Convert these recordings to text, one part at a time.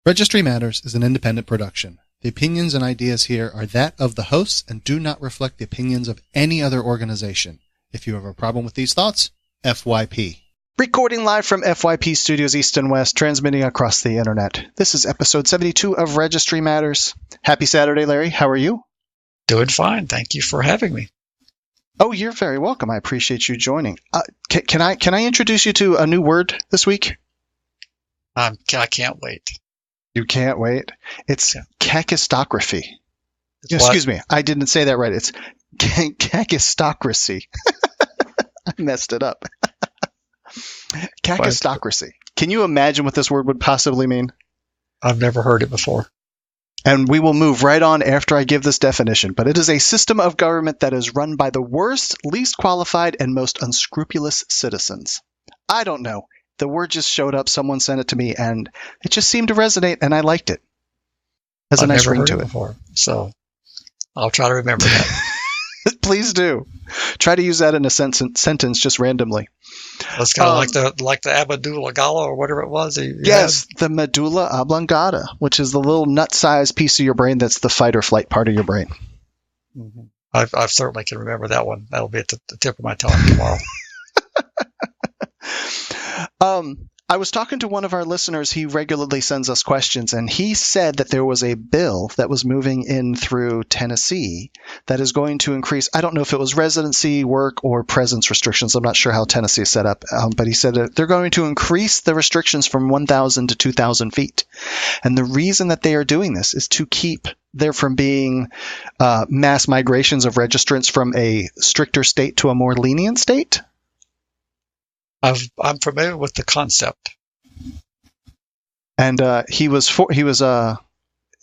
Registry Matters is an independent production. The opinions and ideas here are that of the hosts and do not reflect the opinions of any other organization. If you have a problem with these thoughts, FYP. Recording live from FYP Studios East and West, transmitting across the internet. This is episode 72 of Registry Matters. Happy Saturday, Larry. How are you? Doing fine. Thank you for having me. Oh, you're very welcome. I appreciate you joining. Can I introduce you to a new word this week? I can't wait. You can't wait? It's kakistocracy. It's Excuse me. I didn't say that right. It's kakistocracy. I messed it up. Kakistocracy. Can you imagine what this word would possibly mean? I've never heard it before. And we will move right on after I give this definition. But it is a system of government that is run by the worst, least qualified, and most unscrupulous citizens. I don't know. The word just showed up. Someone sent it to me, and it just seemed to resonate, and I liked it. Has a nice ring to it. Before, so I'll try to remember that. Please do. Try to use that in a sentence just randomly. It's kind of like the amygdala or whatever it was. Yes, the medulla oblongata, which is the little nut-sized piece of your brain that's the fight or flight part of your brain. Mm-hmm. I certainly can remember that one. That'll be at the tip of my tongue tomorrow. I was talking to one of our listeners. He regularly sends us questions, and he said that there was a bill that was moving in through Tennessee that is going to increase. I don't know if it was residency, work, or presence restrictions. I'm not sure how Tennessee is set up, but he said that they're going to increase the restrictions from 1,000 to 2,000 feet. And the reason that they are doing this is to keep there from being mass migrations of registrants from a stricter state to a more lenient state. I'm familiar with the concept, and he was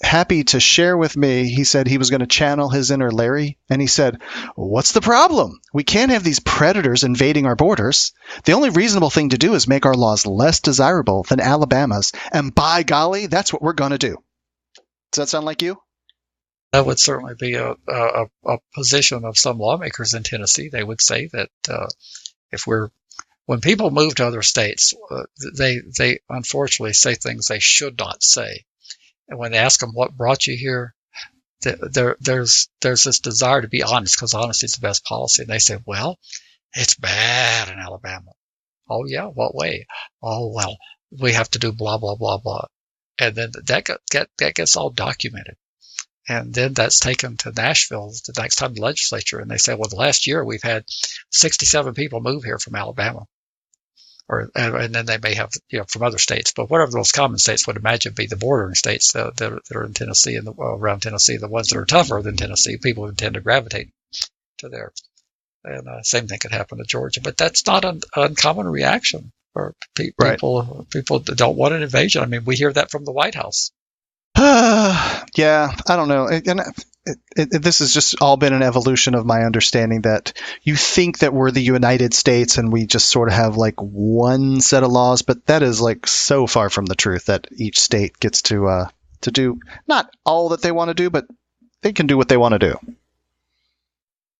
happy to share with me. He said he was going to channel his inner Larry, and he said, "What's the problem? We can't have these predators invading our borders. The only reasonable thing to do is make our laws less desirable than Alabama's, and by golly, that's what we're going to do." Does that sound like you? That would certainly be a position of some lawmakers in Tennessee. They would say that when people move to other states, they unfortunately say things they should not say. And when they ask them what brought you here, there's this desire to be honest, because honesty is the best policy. And they say, well, it's bad in Alabama. Oh, yeah? What way? Oh, well, we have to do blah, blah, blah, blah. And then that gets all documented. And then that's taken to Nashville the next time the legislature. And they say, well, the last year we've had 67 people move here from Alabama. And then they may have, from other states, but whatever those common states would imagine be the bordering states that are in Tennessee and around Tennessee, the ones that are tougher than Tennessee, people who tend to gravitate to there. And same thing could happen to Georgia, but that's not an uncommon reaction for people. Right. People that don't want an invasion. I mean, we hear that from the White House. Yeah, I don't know. And this has just all been an evolution of my understanding that you think that we're the United States and we just sort of have like one set of laws, but that is like so far from the truth that each state gets to do not all that they want to do, but they can do what they want to do.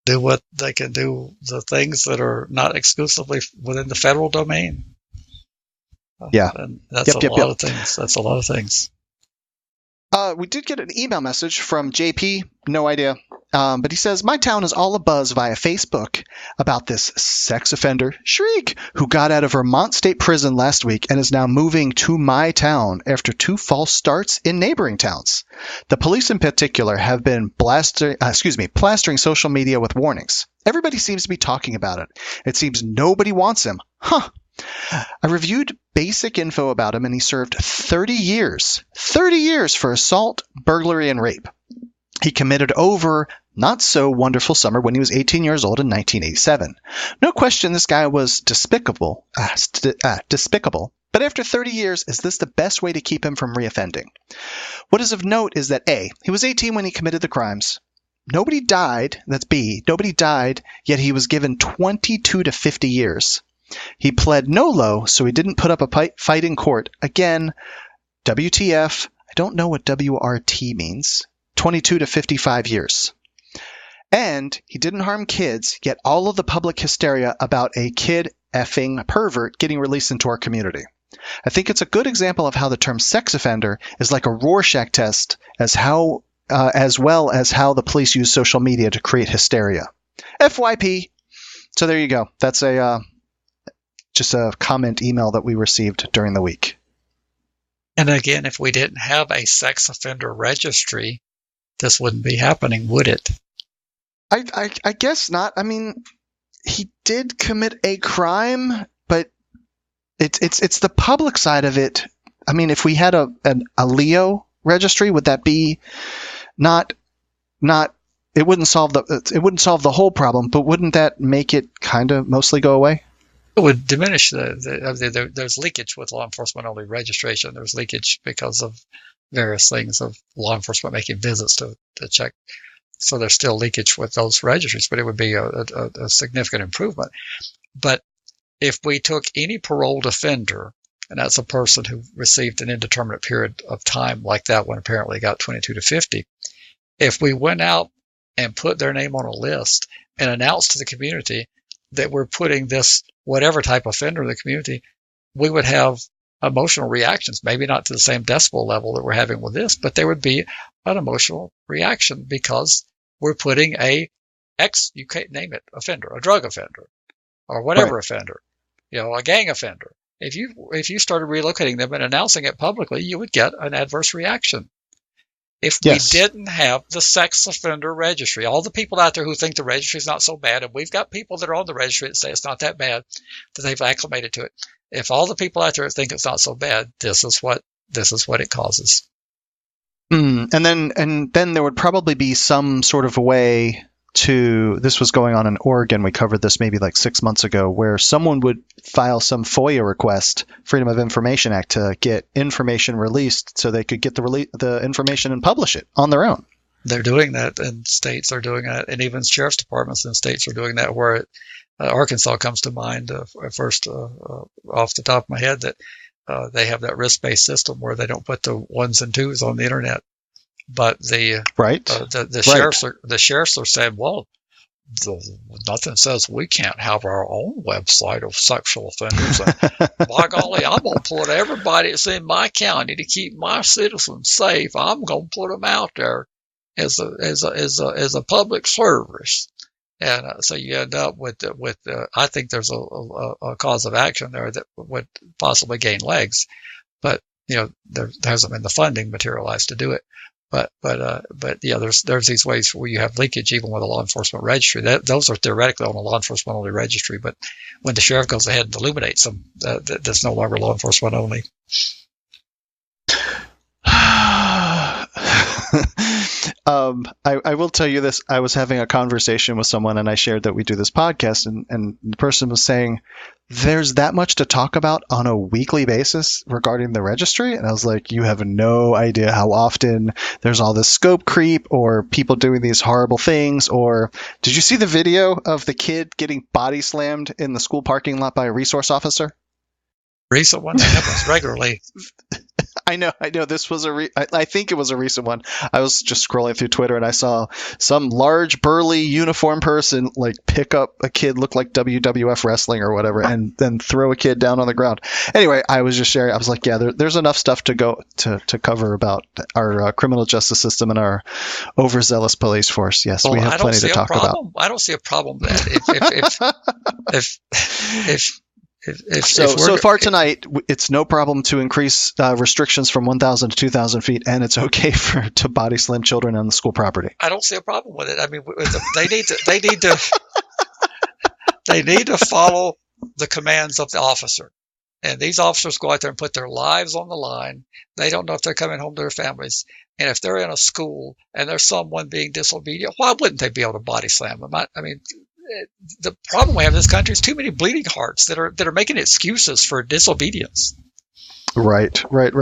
Do what they can do, the things that are not exclusively within the federal domain. Yeah. And that's a lot of things. That's a lot of things. We did get an email message from JP, no idea, but he says, my town is all abuzz via Facebook about this sex offender, Shriek, who got out of Vermont State Prison last week and is now moving to my town after 2 false starts in neighboring towns. The police in particular have been plastering social media with warnings. Everybody seems to be talking about it. It seems nobody wants him. Huh. I reviewed basic info about him, and he served 30 years for assault, burglary, and rape. He committed over not-so-wonderful summer when he was 18 years old in 1987. No question this guy was despicable, but after 30 years, is this the best way to keep him from reoffending? What is of note is that A, he was 18 when he committed the crimes. Nobody died, that's B, nobody died, yet he was given 22 to 50 years. He pled NOLO, so he didn't put up a fight in court. Again, WTF, I don't know what WRT means. 22 to 55 years. And he didn't harm kids, yet all of the public hysteria about a kid effing pervert getting released into our community. I think it's a good example of how the term sex offender is like a Rorschach test as well as how the police use social media to create hysteria. FYP. So there you go. That's just a comment email that we received during the week. And again, if we didn't have a sex offender registry, this wouldn't be happening, would it? I guess not. I mean, he did commit a crime, but it's the public side of it. I mean, if we had a Leo registry, would that be not it wouldn't solve the whole problem, but wouldn't that make it kind of mostly go away? It would diminish there's leakage with law enforcement only registration. There's leakage because of various things of law enforcement making visits to check. So there's still leakage with those registries, but it would be a significant improvement. But if we took any paroled offender, and that's a person who received an indeterminate period of time like that one apparently got 22 to 50, if we went out and put their name on a list and announced to the community that we're putting this whatever type of offender in the community, we would have emotional reactions, maybe not to the same decibel level that we're having with this, but there would be an emotional reaction because we're putting you can't name it, offender, a drug offender, or whatever offender, a gang offender. If you started relocating them and announcing it publicly, you would get an adverse reaction. If we didn't have the sex offender registry, all the people out there who think the registry is not so bad, and we've got people that are on the registry that say it's not that bad, that they've acclimated to it. If all the people out there think it's not so bad, this is what it causes. And then there would probably be some sort of a way to, this was going on in Oregon, we covered this maybe like 6 months ago, where someone would file some FOIA request, Freedom of Information Act, to get information released so they could get the information and publish it on their own. They're doing that, and states are doing that, and even sheriff's departments and states are doing that, where Arkansas comes to mind first off the top of my head, that they have that risk-based system where they don't put the ones and twos on the internet. But the sheriffs are saying, well, nothing says we can't have our own website of sexual offenders. And by golly, I'm going to put everybody that's in my county to keep my citizens safe. I'm going to put them out there as a public service. And so you end up with I think there's a cause of action there that would possibly gain legs, but there hasn't been the funding materialized to do it. But yeah, there's these ways where you have leakage even with a law enforcement registry. Those are theoretically on a law enforcement only registry, but when the sheriff goes ahead and illuminates them, that's no longer law enforcement only. I will tell you this. I was having a conversation with someone and I shared that we do this podcast, and the person was saying there's that much to talk about on a weekly basis regarding the registry. And I was like, you have no idea how often there's all this scope creep or people doing these horrible things. Or did you see the video of the kid getting body slammed in the school parking lot by a resource officer? Recent one that happens regularly. I know. This was I think it was a recent one. I was just scrolling through Twitter and I saw some large, burly, uniformed person like pick up a kid, look like WWF wrestling or whatever, and then throw a kid down on the ground. Anyway, I was just sharing. I was like, yeah, there's enough stuff to go to cover about our criminal justice system and our overzealous police force. Yes, we have plenty to talk about. I don't see a problem with that. So far tonight, it's no problem to increase restrictions from 1,000 to 2,000 feet, and it's okay to body slam children on the school property. I don't see a problem with it. I mean, they need to follow the commands of the officer, and these officers go out there and put their lives on the line. They don't know if they're coming home to their families, and if they're in a school and there's someone being disobedient, why wouldn't they be able to body slam them? I mean. The problem we have in this country is too many bleeding hearts that are making excuses for disobedience. Right. Well,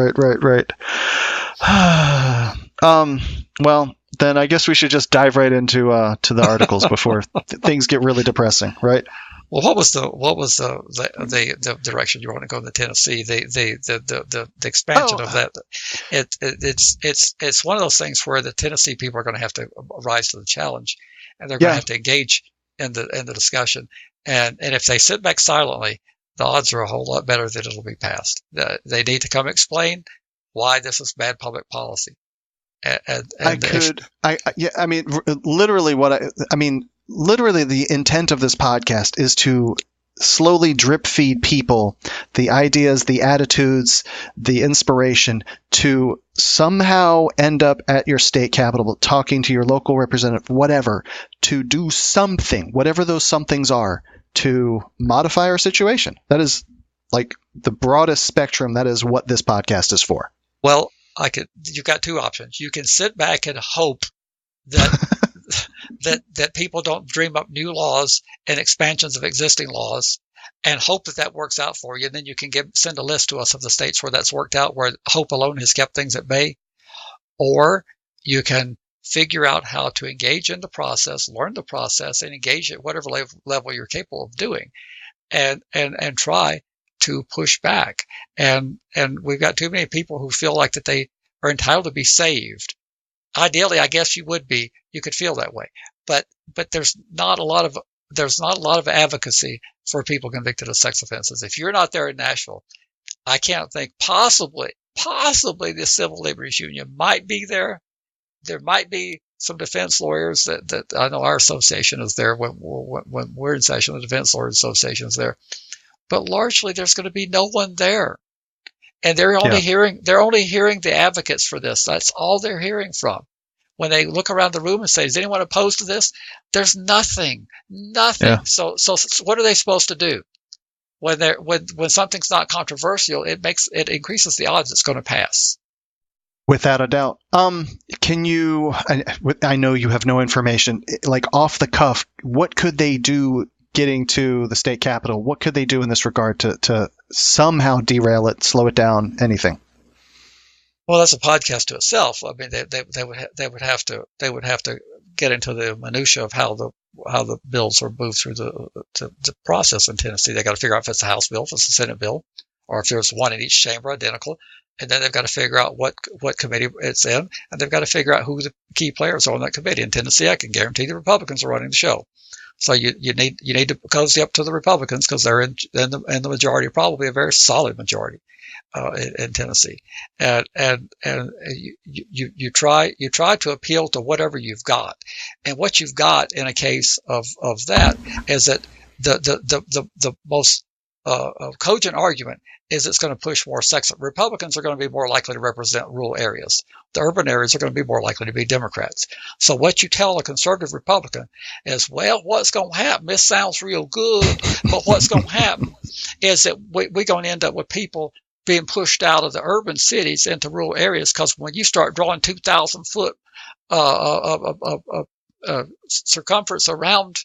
then I guess we should just dive right into to the articles before things get really depressing, right? Well, what was the direction you want to go in the Tennessee? The expansion of that. It's one of those things where the Tennessee people are going to have to rise to the challenge, and they're going to have to engage in the discussion, and if they sit back silently, the odds are a whole lot better that it'll be passed. They need to come explain why this is bad public policy. Literally literally the intent of this podcast is to slowly drip feed people the ideas, the attitudes, the inspiration to somehow end up at your state capitol talking to your local representative, whatever, to do something, whatever those somethings are, to modify our situation. That is like the broadest spectrum. That is what this podcast is for. Well, you've got two options. You can sit back and hope that that people don't dream up new laws and expansions of existing laws, and hope that works out for you. And then you can send a list to us of the states where that's worked out, where hope alone has kept things at bay. Or you can figure out how to engage in the process, learn the process, and engage at whatever level you're capable of doing, and try to push back. And we've got too many people who feel like that they are entitled to be saved. Ideally, I guess you could feel that way, but there's not a lot of advocacy for people convicted of sex offenses. If you're not there in Nashville, I can't think possibly the Civil Liberties Union might be there. There might be some defense lawyers that I know our association is there when we're in session. The Defense Lawyers Association is there, but largely there's going to be no one there. And they're only hearing the advocates for this. That's all they're hearing from. When they look around the room and say, "Is anyone opposed to this?" There's nothing. Yeah. So what are they supposed to do? When something's not controversial, it increases the odds it's going to pass. Without a doubt. Can you? I know you have no information. Like off the cuff, what could they do? Getting to the state capitol, what could they do in this regard to somehow derail it, slow it down, anything? Well, that's a podcast to itself. I mean, they would have to get into the minutia of how the bills are moved through the process in Tennessee. They got to figure out if it's a House bill, if it's a Senate bill, or if there's one in each chamber identical. And then they've got to figure out what committee it's in, and they've got to figure out who the key players are on that committee. In Tennessee, I can guarantee the Republicans are running the show. So you need to cozy up to the Republicans because they're in the majority, probably a very solid majority in Tennessee, and you try to appeal to whatever you've got, and what you've got in a case of that is that the most cogent argument is it's going to push more sex. Republicans are going to be more likely to represent rural areas. The urban areas are going to be more likely to be Democrats. So what you tell a conservative Republican is, well, what's going to happen? This sounds real good, but what's going to happen is that we're going to end up with people being pushed out of the urban cities into rural areas, because when you start drawing 2,000 foot circumference around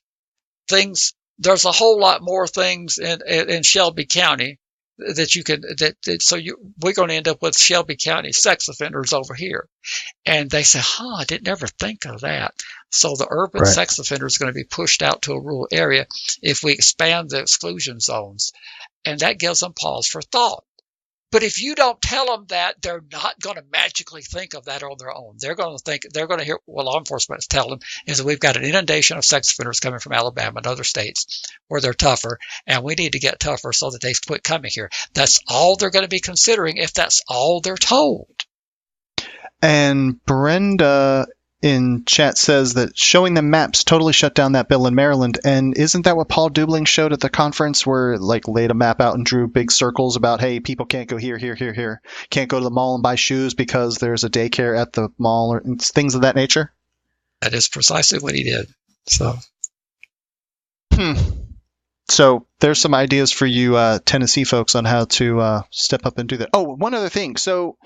things, there's a whole lot more things in Shelby County we're going to end up with Shelby County sex offenders over here. And they say, I didn't ever think of that. So the urban sex offender is going to be pushed out to a rural area if we expand the exclusion zones. And that gives them pause for thought. But if you don't tell them that, they're not going to magically think of that on their own. They're going to hear what law enforcement is telling them is that we've got an inundation of sex offenders coming from Alabama and other states where they're tougher, and we need to get tougher so that they quit coming here. That's all they're going to be considering if that's all they're told. And Brenda in chat says that showing them maps totally shut down that bill in Maryland. And isn't that what Paul Dubling showed at the conference, where laid a map out and drew big circles about, hey, people can't go here, here, here, here. Can't go to the mall and buy shoes because there's a daycare at the mall, or things of that nature? That is precisely what he did. So there's some ideas for you Tennessee folks on how to step up and do that. Oh, one other thing. So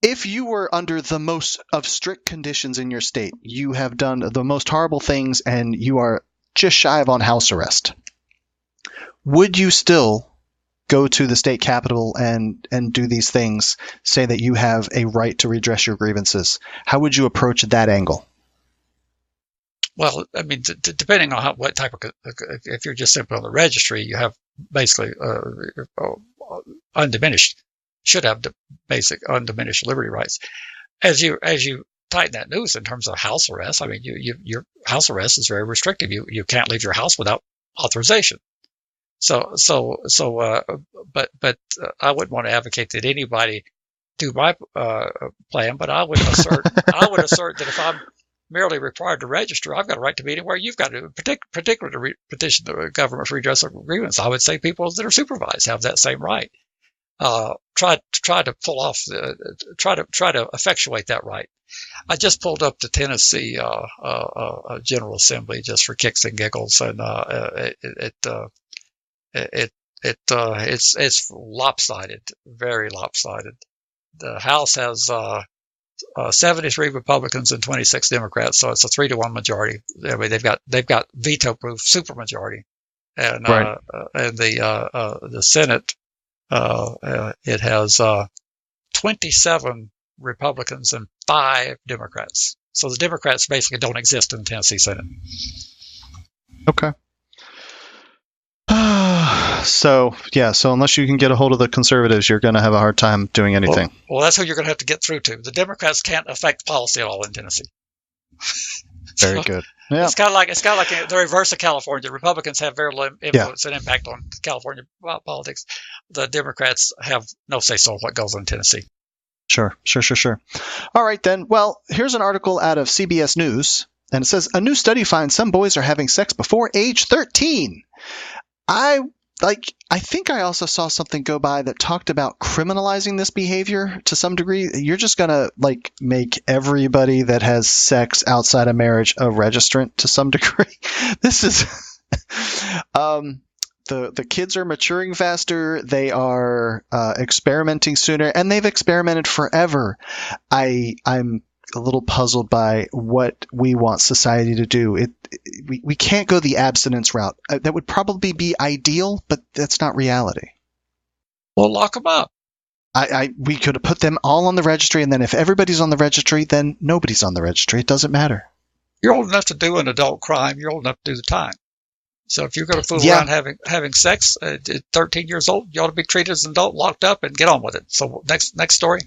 if you were under the most of strict conditions in your state, you have done the most horrible things, and you are just shy of on house arrest, would you still go to the state capitol and do these things, say that you have a right to redress your grievances? How would you approach that angle? Well, I mean, depending on what type of, if you're just simply on the registry, you have basically should have the basic undiminished liberty rights. As you tighten that noose in terms of house arrest, I mean, your house arrest is very restrictive. You can't leave your house without authorization. But I wouldn't want to advocate that anybody do my plan. But I would assert that if I'm merely required to register, I've got a right to be anywhere you've got to, particularly to petition the government for redress of grievance. I would say people that are supervised have that same right. Try to pull off try to effectuate that right. I just pulled up the Tennessee General Assembly just for kicks and giggles, and it's lopsided, very lopsided. The House has 73 Republicans and 26 Democrats, so it's a 3-1 majority. I mean, they've got veto-proof supermajority, and Right. and the Senate it has 27 Republicans and 5 Democrats. So the Democrats basically don't exist in the Tennessee Senate. Okay. So unless you can get a hold of the conservatives, you're going to have a hard time doing anything. Well, that's who you're going to have to get through to. The Democrats can't affect policy at all in Tennessee. Very good. Yeah. It's kind of like the reverse of California. Republicans have very little influence and impact on California politics. The Democrats have no say so on what goes on in Tennessee. Sure. All right, then. Well, here's an article out of CBS News, and it says, a new study finds some boys are having sex before age 13. I think I also saw something go by that talked about criminalizing this behavior to some degree. You're just going to make everybody that has sex outside of marriage a registrant to some degree. This is the kids are maturing faster. They are experimenting sooner, and they've experimented forever. I'm a little puzzled by what we want society to do. We can't go the abstinence route. That would probably be ideal, but that's not reality. Well, lock them up. We could have put them all on the registry, and then if everybody's on the registry, then nobody's on the registry. It doesn't matter. You're old enough to do an adult crime. You're old enough to do the time. So if you're going to fool around having sex at 13 years old, you ought to be treated as an adult, locked up, and get on with it. So next story.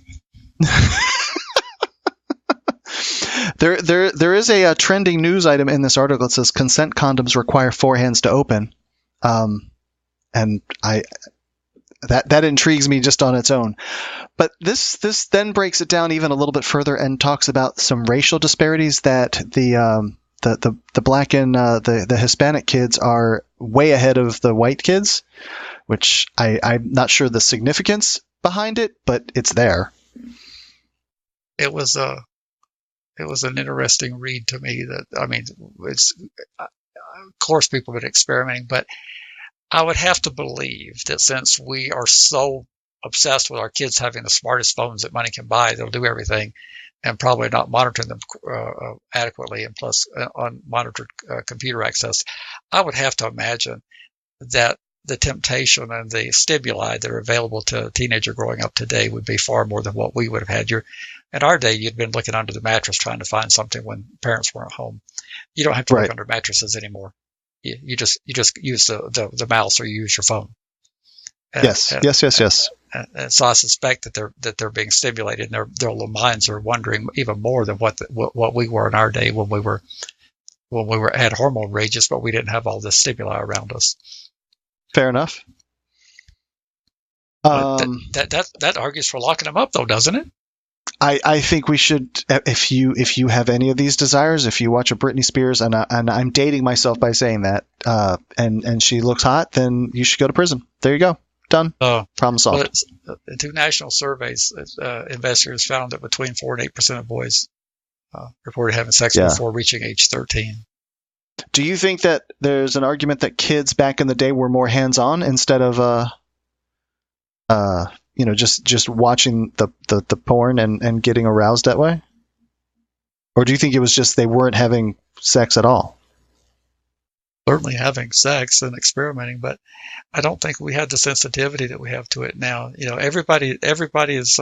There is a trending news item in this article that says consent condoms require 4 hands to open, and that intrigues me just on its own. But this then breaks it down even a little bit further and talks about some racial disparities that the black and the Hispanic kids are way ahead of the white kids, which I'm not sure the significance behind it, but it's there. It was an interesting read to me. It's of course people have been experimenting, but I would have to believe that since we are so obsessed with our kids having the smartest phones that money can buy, they'll do everything, and probably not monitoring them adequately, and plus unmonitored computer access. I would have to imagine that the temptation and the stimuli that are available to a teenager growing up today would be far more than what we would have had. In our day, you'd been looking under the mattress trying to find something when parents weren't home. You don't have to look under mattresses anymore. You just use the mouse, or you use your phone. Yes. And so I suspect that they're being stimulated, and their little minds are wondering even more than what we were in our day when we had hormone rages, but we didn't have all this stimuli around us. Fair enough. That argues for locking them up, though, doesn't it? I think we should, if you have any of these desires, if you watch a Britney Spears, and I'm dating myself by saying that, and she looks hot, then you should go to prison. There you go. Done. Problem solved. In 2 national surveys, investigators found that between 4 and 8% of boys reported having sex before reaching age 13. Do you think that there's an argument that kids back in the day were more hands-on instead of just watching the porn and getting aroused that way? Or do you think it was just they weren't having sex at all? Certainly having sex and experimenting, but I don't think we had the sensitivity that we have to it now. Everybody is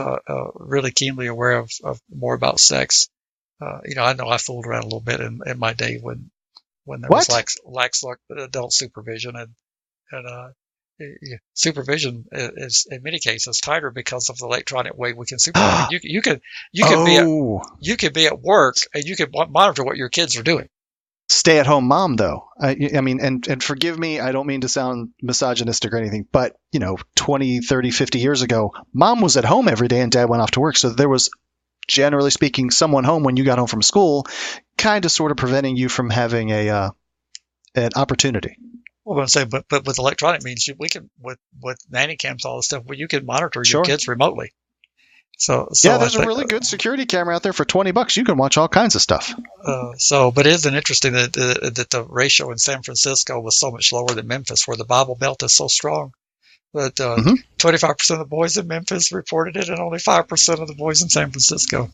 really keenly aware of more about sex. I know I fooled around a little bit in my day when there was lax adult supervision, and supervision is in many cases tighter because of the electronic way we can supervise. You could be at work and you could monitor what your kids are doing. stay-at-home mom, though. I mean, and forgive me, I don't mean to sound misogynistic or anything, but 20, 30, 50 years ago, mom was at home every day and dad went off to work. So there was, generally speaking, someone home when you got home from school, kind of sort of preventing you from having an opportunity. Well, I'm going to say, but with electronic means, we can, with nanny cams, all this stuff, well, you can monitor your Sure. kids remotely. So yeah, there's a really good security camera out there for $20. You can watch all kinds of stuff. But isn't it interesting that the ratio in San Francisco was so much lower than Memphis, where the Bible Belt is so strong? But 25% of the boys in Memphis reported it, and only 5% of the boys in San Francisco.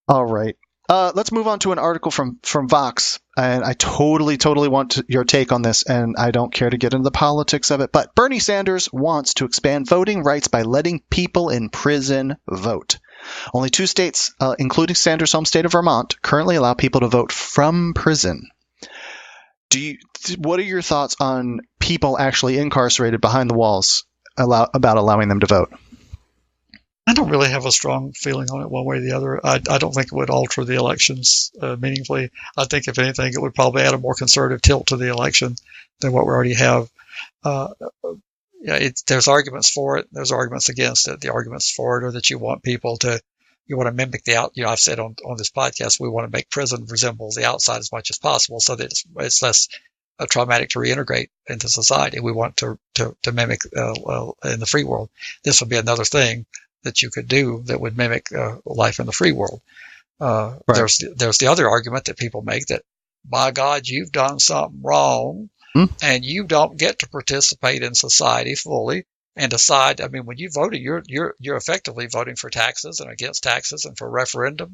All right. Let's move on to an article from Vox, and I totally want your take on this, and I don't care to get into the politics of it, but Bernie Sanders wants to expand voting rights by letting people in prison vote. Only 2 states, including Sanders' home state of Vermont, currently allow people to vote from prison. What are your thoughts on people actually incarcerated behind the walls about allowing them to vote? I don't really have a strong feeling on it one way or the other. I don't think it would alter the elections meaningfully. I think, if anything, it would probably add a more conservative tilt to the election than what we already have. There's arguments for it. There's arguments against it. The arguments for it are that you want to mimic I've said on this podcast, we want to make prison resemble the outside as much as possible so that it's less traumatic to reintegrate into society. We want to mimic in the free world. This would be another thing that you could do that would mimic life in the free world. Right. There's the other argument that people make that, by God, you've done something wrong and you don't get to participate in society fully and decide. I mean, when you voted, you're effectively voting for taxes and against taxes and for referendums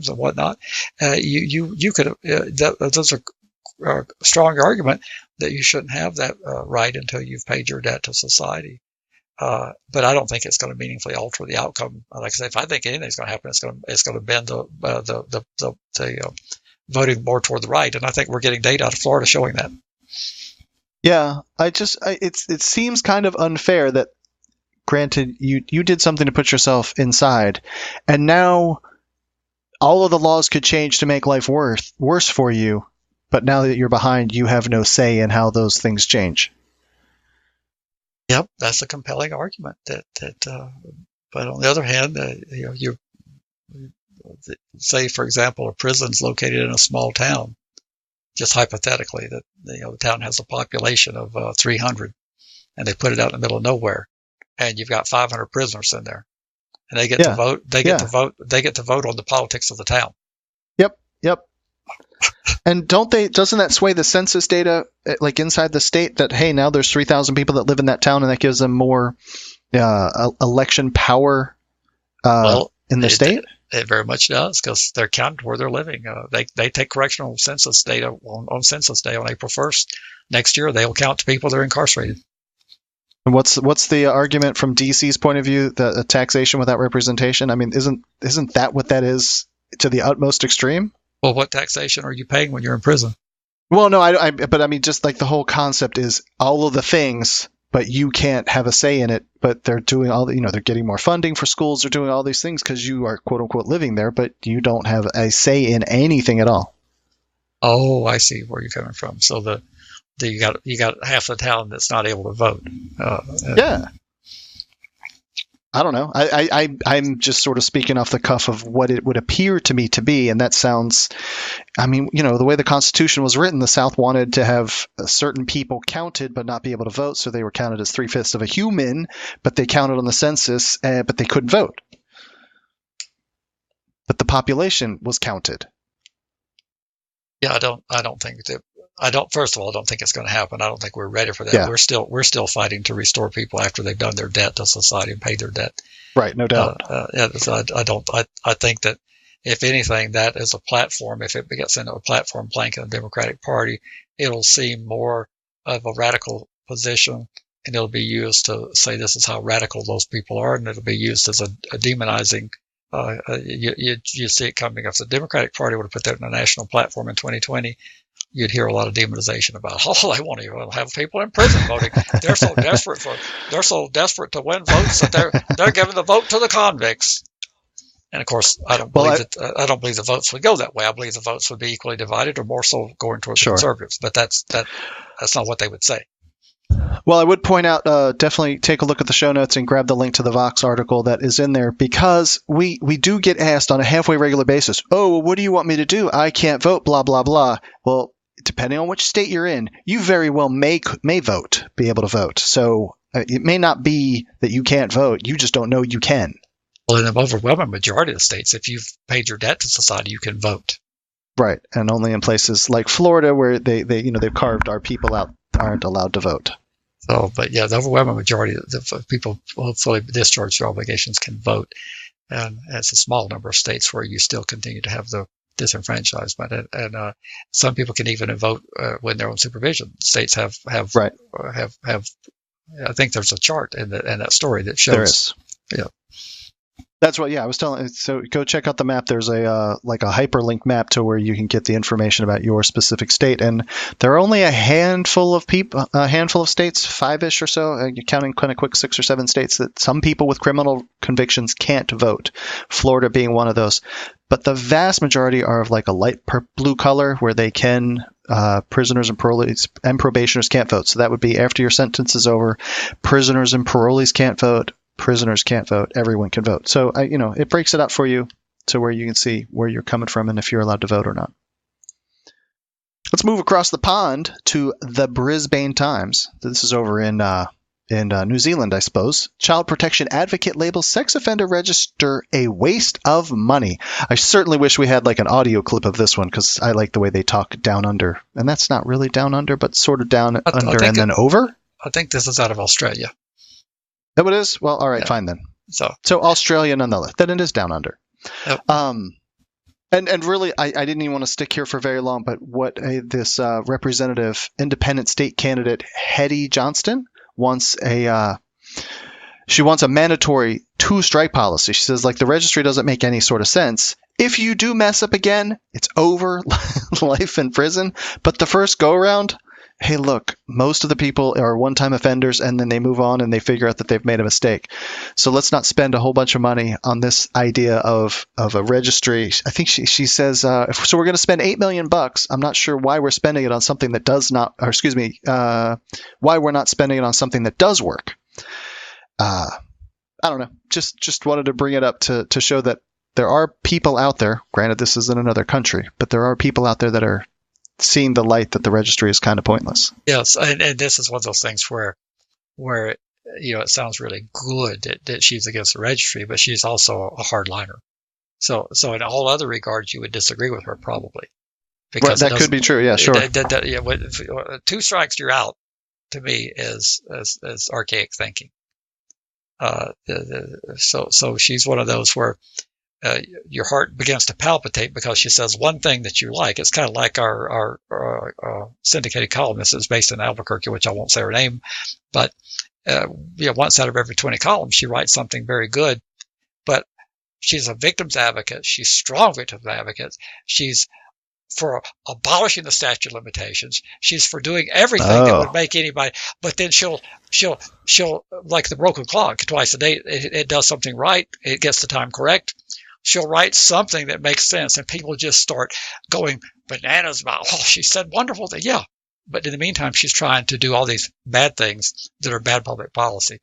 and whatnot. You could there's a strong argument that you shouldn't have that right until you've paid your debt to society. But I don't think it's going to meaningfully alter the outcome. Like I say, if I think anything's going to happen, it's going to bend the voting more toward the right. And I think we're getting data out of Florida showing that. Yeah, it seems kind of unfair that, granted, you did something to put yourself inside, and now all of the laws could change to make life worse for you. But now that you're behind, you have no say in how those things change. Yep, that's a compelling argument. But on the other hand, you say, for example, a prison's located in a small town. Just hypothetically, that the town has a population of 300, and they put it out in the middle of nowhere, and you've got 500 prisoners in there, and they get to vote. They get to vote. They get to vote on the politics of the town. Yep. And doesn't that sway the census data, like inside the state, that, hey, now there's 3,000 people that live in that town, and that gives them more election power in the state? It very much does, because they're counted where they're living. They take correctional census data on Census Day on April 1st. Next year, they'll count the people that are incarcerated. And what's the argument from DC's point of view, the taxation without representation? I mean, isn't that what that is to the utmost extreme? Well, what taxation are you paying when you're in prison? Well, no, but I mean, just like the whole concept is all of the things, but you can't have a say in it. But they're doing they're getting more funding for schools. They're doing all these things because you are, quote unquote, living there, but you don't have a say in anything at all. Oh, I see where you're coming from. So you got half the town that's not able to vote. Yeah. I don't know. I'm just sort of speaking off the cuff of what it would appear to me to be, and that sounds, I mean, the way the Constitution was written, the South wanted to have certain people counted but not be able to vote, so they were counted as 3/5 of a human, but they counted on the census, but they couldn't vote. But the population was counted. Yeah, I don't think that. First of all, I don't think it's going to happen. I don't think we're ready for that. Yeah. We're still fighting to restore people after they've done their debt to society and paid their debt. Right, no doubt. So I think that, if anything, that is a platform. If it gets into a platform plank in the Democratic Party, it'll seem more of a radical position, and it'll be used to say this is how radical those people are, and it'll be used as a demonizing. You see it coming. If the Democratic Party would have put that in a national platform in 2020, you'd hear a lot of demonization about, they won't even have people in prison voting. They're so desperate to win votes that they're giving the vote to the convicts. And of course, I don't Well, believe the votes would go that way. I believe the votes would be equally divided, or more so going towards the sure. conservatives. But that's not what they would say. Well, I would point out, definitely take a look at the show notes and grab the link to the Vox article that is in there, because we do get asked on a halfway regular basis, oh, well, what do you want me to do? I can't vote, blah, blah, blah. Well, depending on which state you're in, you very well may vote, be able to vote. So it may not be that you can't vote. You just don't know you can. Well, in the overwhelming majority of the states, if you've paid your debt to society, you can vote. Right. And only in places like Florida, where they've carved our people out, aren't allowed to vote. So, but yeah, the overwhelming majority of the people who fully discharge their obligations can vote. And it's a small number of states where you still continue to have the disenfranchisement. And some people can even vote when they're on supervision. States have right. I think there's a chart in that story that shows. There is. Yeah. That's what, I was telling. So go check out the map. There's a hyperlink map to where you can get the information about your specific state. And there are only a handful of states, 5-ish or so, counting kind of quick 6 or 7 states, that some people with criminal convictions can't vote. Florida being one of those. But the vast majority are of like a light blue color, where they can, prisoners and parolees and probationers can't vote. So that would be after your sentence is over. Prisoners and parolees can't vote. Prisoners can't vote. Everyone can vote. So, it breaks it out for you to where you can see where you're coming from and if you're allowed to vote or not. Let's move across the pond to the Brisbane Times. This is over in New Zealand, I suppose. Child protection advocate labels sex offender register a waste of money. I certainly wish we had like an audio clip of this one, because I like the way they talk down under. And that's not really down under, but sort of down under and then over. I think this is out of Australia. That what it is? Well, all right, fine then. So Australia nonetheless. Then it is down under. Yep. And really, I didn't even want to stick here for very long, but what this representative independent state candidate Hetty Johnston wants she wants a mandatory 2-strike policy. She says, like, the registry doesn't make any sort of sense. If you do mess up again, it's over, life in prison. But the first go around, hey, look, most of the people are one-time offenders, and then they move on and they figure out that they've made a mistake. So let's not spend a whole bunch of money on this idea of a registry. I think she says, so we're going to spend $8 million. I'm not sure why we're spending it on something that does not, or excuse me, why we're not spending it on something that does work. I don't know. Just wanted to bring it up to show that there are people out there. Granted, this is in another country, but there are people out there that are seeing the light that the registry is kind of pointless. Yes, and this is one of those things where it sounds really good that she's against the registry, but she's also a hardliner. So in all other regards, you would disagree with her probably. Because that could be true. Yeah, sure. 2 strikes, you're out. To me, is archaic thinking. So she's one of those where your heart begins to palpitate because she says one thing that you like. It's kind of like our syndicated columnist is based in Albuquerque, which I won't say her name, but once out of every 20 columns, she writes something very good. But she's a victim's advocate. She's strong victim's advocate. She's for abolishing the statute of limitations. She's for doing everything that would make anybody. But then she'll like the broken clock twice a day. It does something right. It gets the time correct. She'll write something that makes sense, and people just start going bananas about, oh, she said wonderful thing. Yeah. But in the meantime, she's trying to do all these bad things that are bad public policy.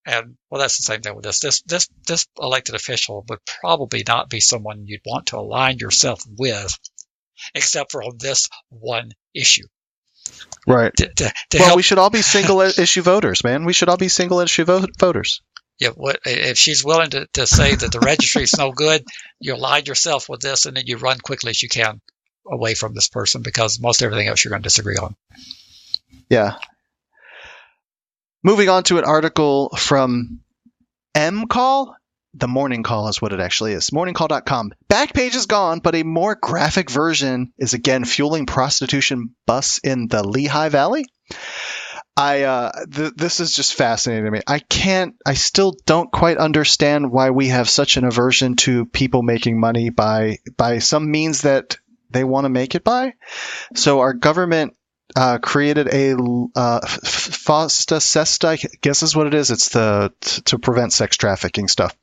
And, well, that's the same thing with this. This elected official would probably not be someone you'd want to align yourself with, except for on this one issue. Right. We should all be single issue voters, man. We should all be single issue voters. Yeah, if she's willing to say that the registry is no good, you align yourself with this, and then you run quickly as you can away from this person, because most everything else you're going to disagree on. Yeah. Moving on to an article from MCall. The Morning Call is what it actually is. Morningcall.com. Backpage is gone, but a more graphic version is again fueling prostitution busts in the Lehigh Valley. This is just fascinating to me. I still don't quite understand why we have such an aversion to people making money by some means that they want to make it by. So our government created a FOSTA SESTA, I guess is what it is. It's to prevent sex trafficking stuff.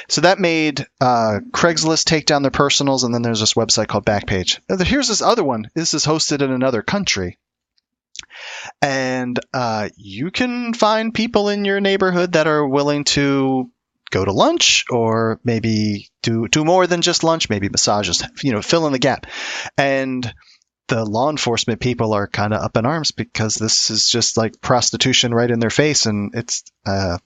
So that made Craigslist take down their personals, and then there's this website called Backpage. Here's this other one. This is hosted in another country. And you can find people in your neighborhood that are willing to go to lunch, or maybe do more than just lunch, maybe massages, fill in the gap. And the law enforcement people are kind of up in arms because this is just like prostitution right in their face. And it's, I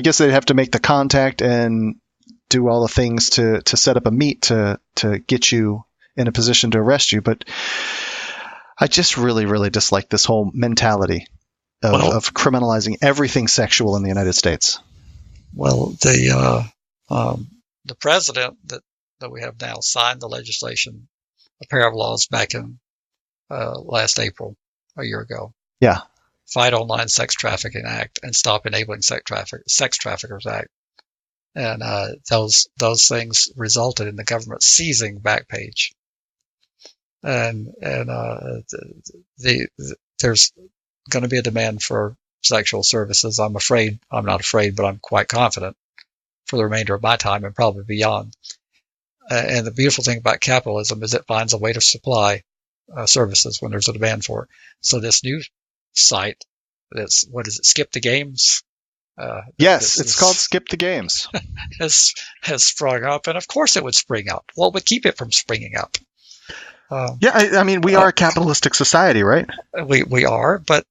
guess they'd have to make the contact and do all the things to set up a meet to get you in a position to arrest you. But I just really, really dislike this whole mentality of criminalizing everything sexual in the United States. Well, the president that we have now signed the legislation, a pair of laws back in last April, a year ago. Yeah. Fight Online Sex Trafficking Act and Stop Enabling Sex Traffickers Act. And those things resulted in the government seizing Backpage. And there's going to be a demand for sexual services. I'm not afraid, but I'm quite confident for the remainder of my time and probably beyond. And the beautiful thing about capitalism is it finds a way to supply services when there's a demand for it. So this new site, Skip the Games? Yes, it's called Skip the Games. has sprung up, and of course it would spring up. What would keep it from springing up? I mean, we are a capitalistic society, right? We are, but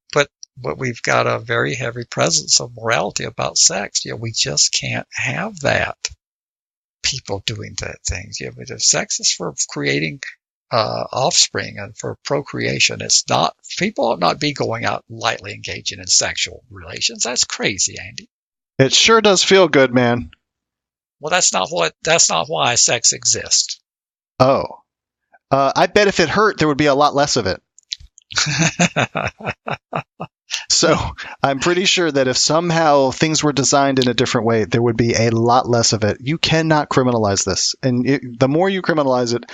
we've got a very heavy presence of morality about sex. We just can't have that. People doing that things. Sex is for creating offspring and for procreation. It's not. People ought not be going out lightly engaging in sexual relations. That's crazy, Andy. It sure does feel good, man. Well, that's not why sex exists. Oh. I bet if it hurt, there would be a lot less of it. So I'm pretty sure that if somehow things were designed in a different way, there would be a lot less of it. You cannot criminalize this. And the more you criminalize it,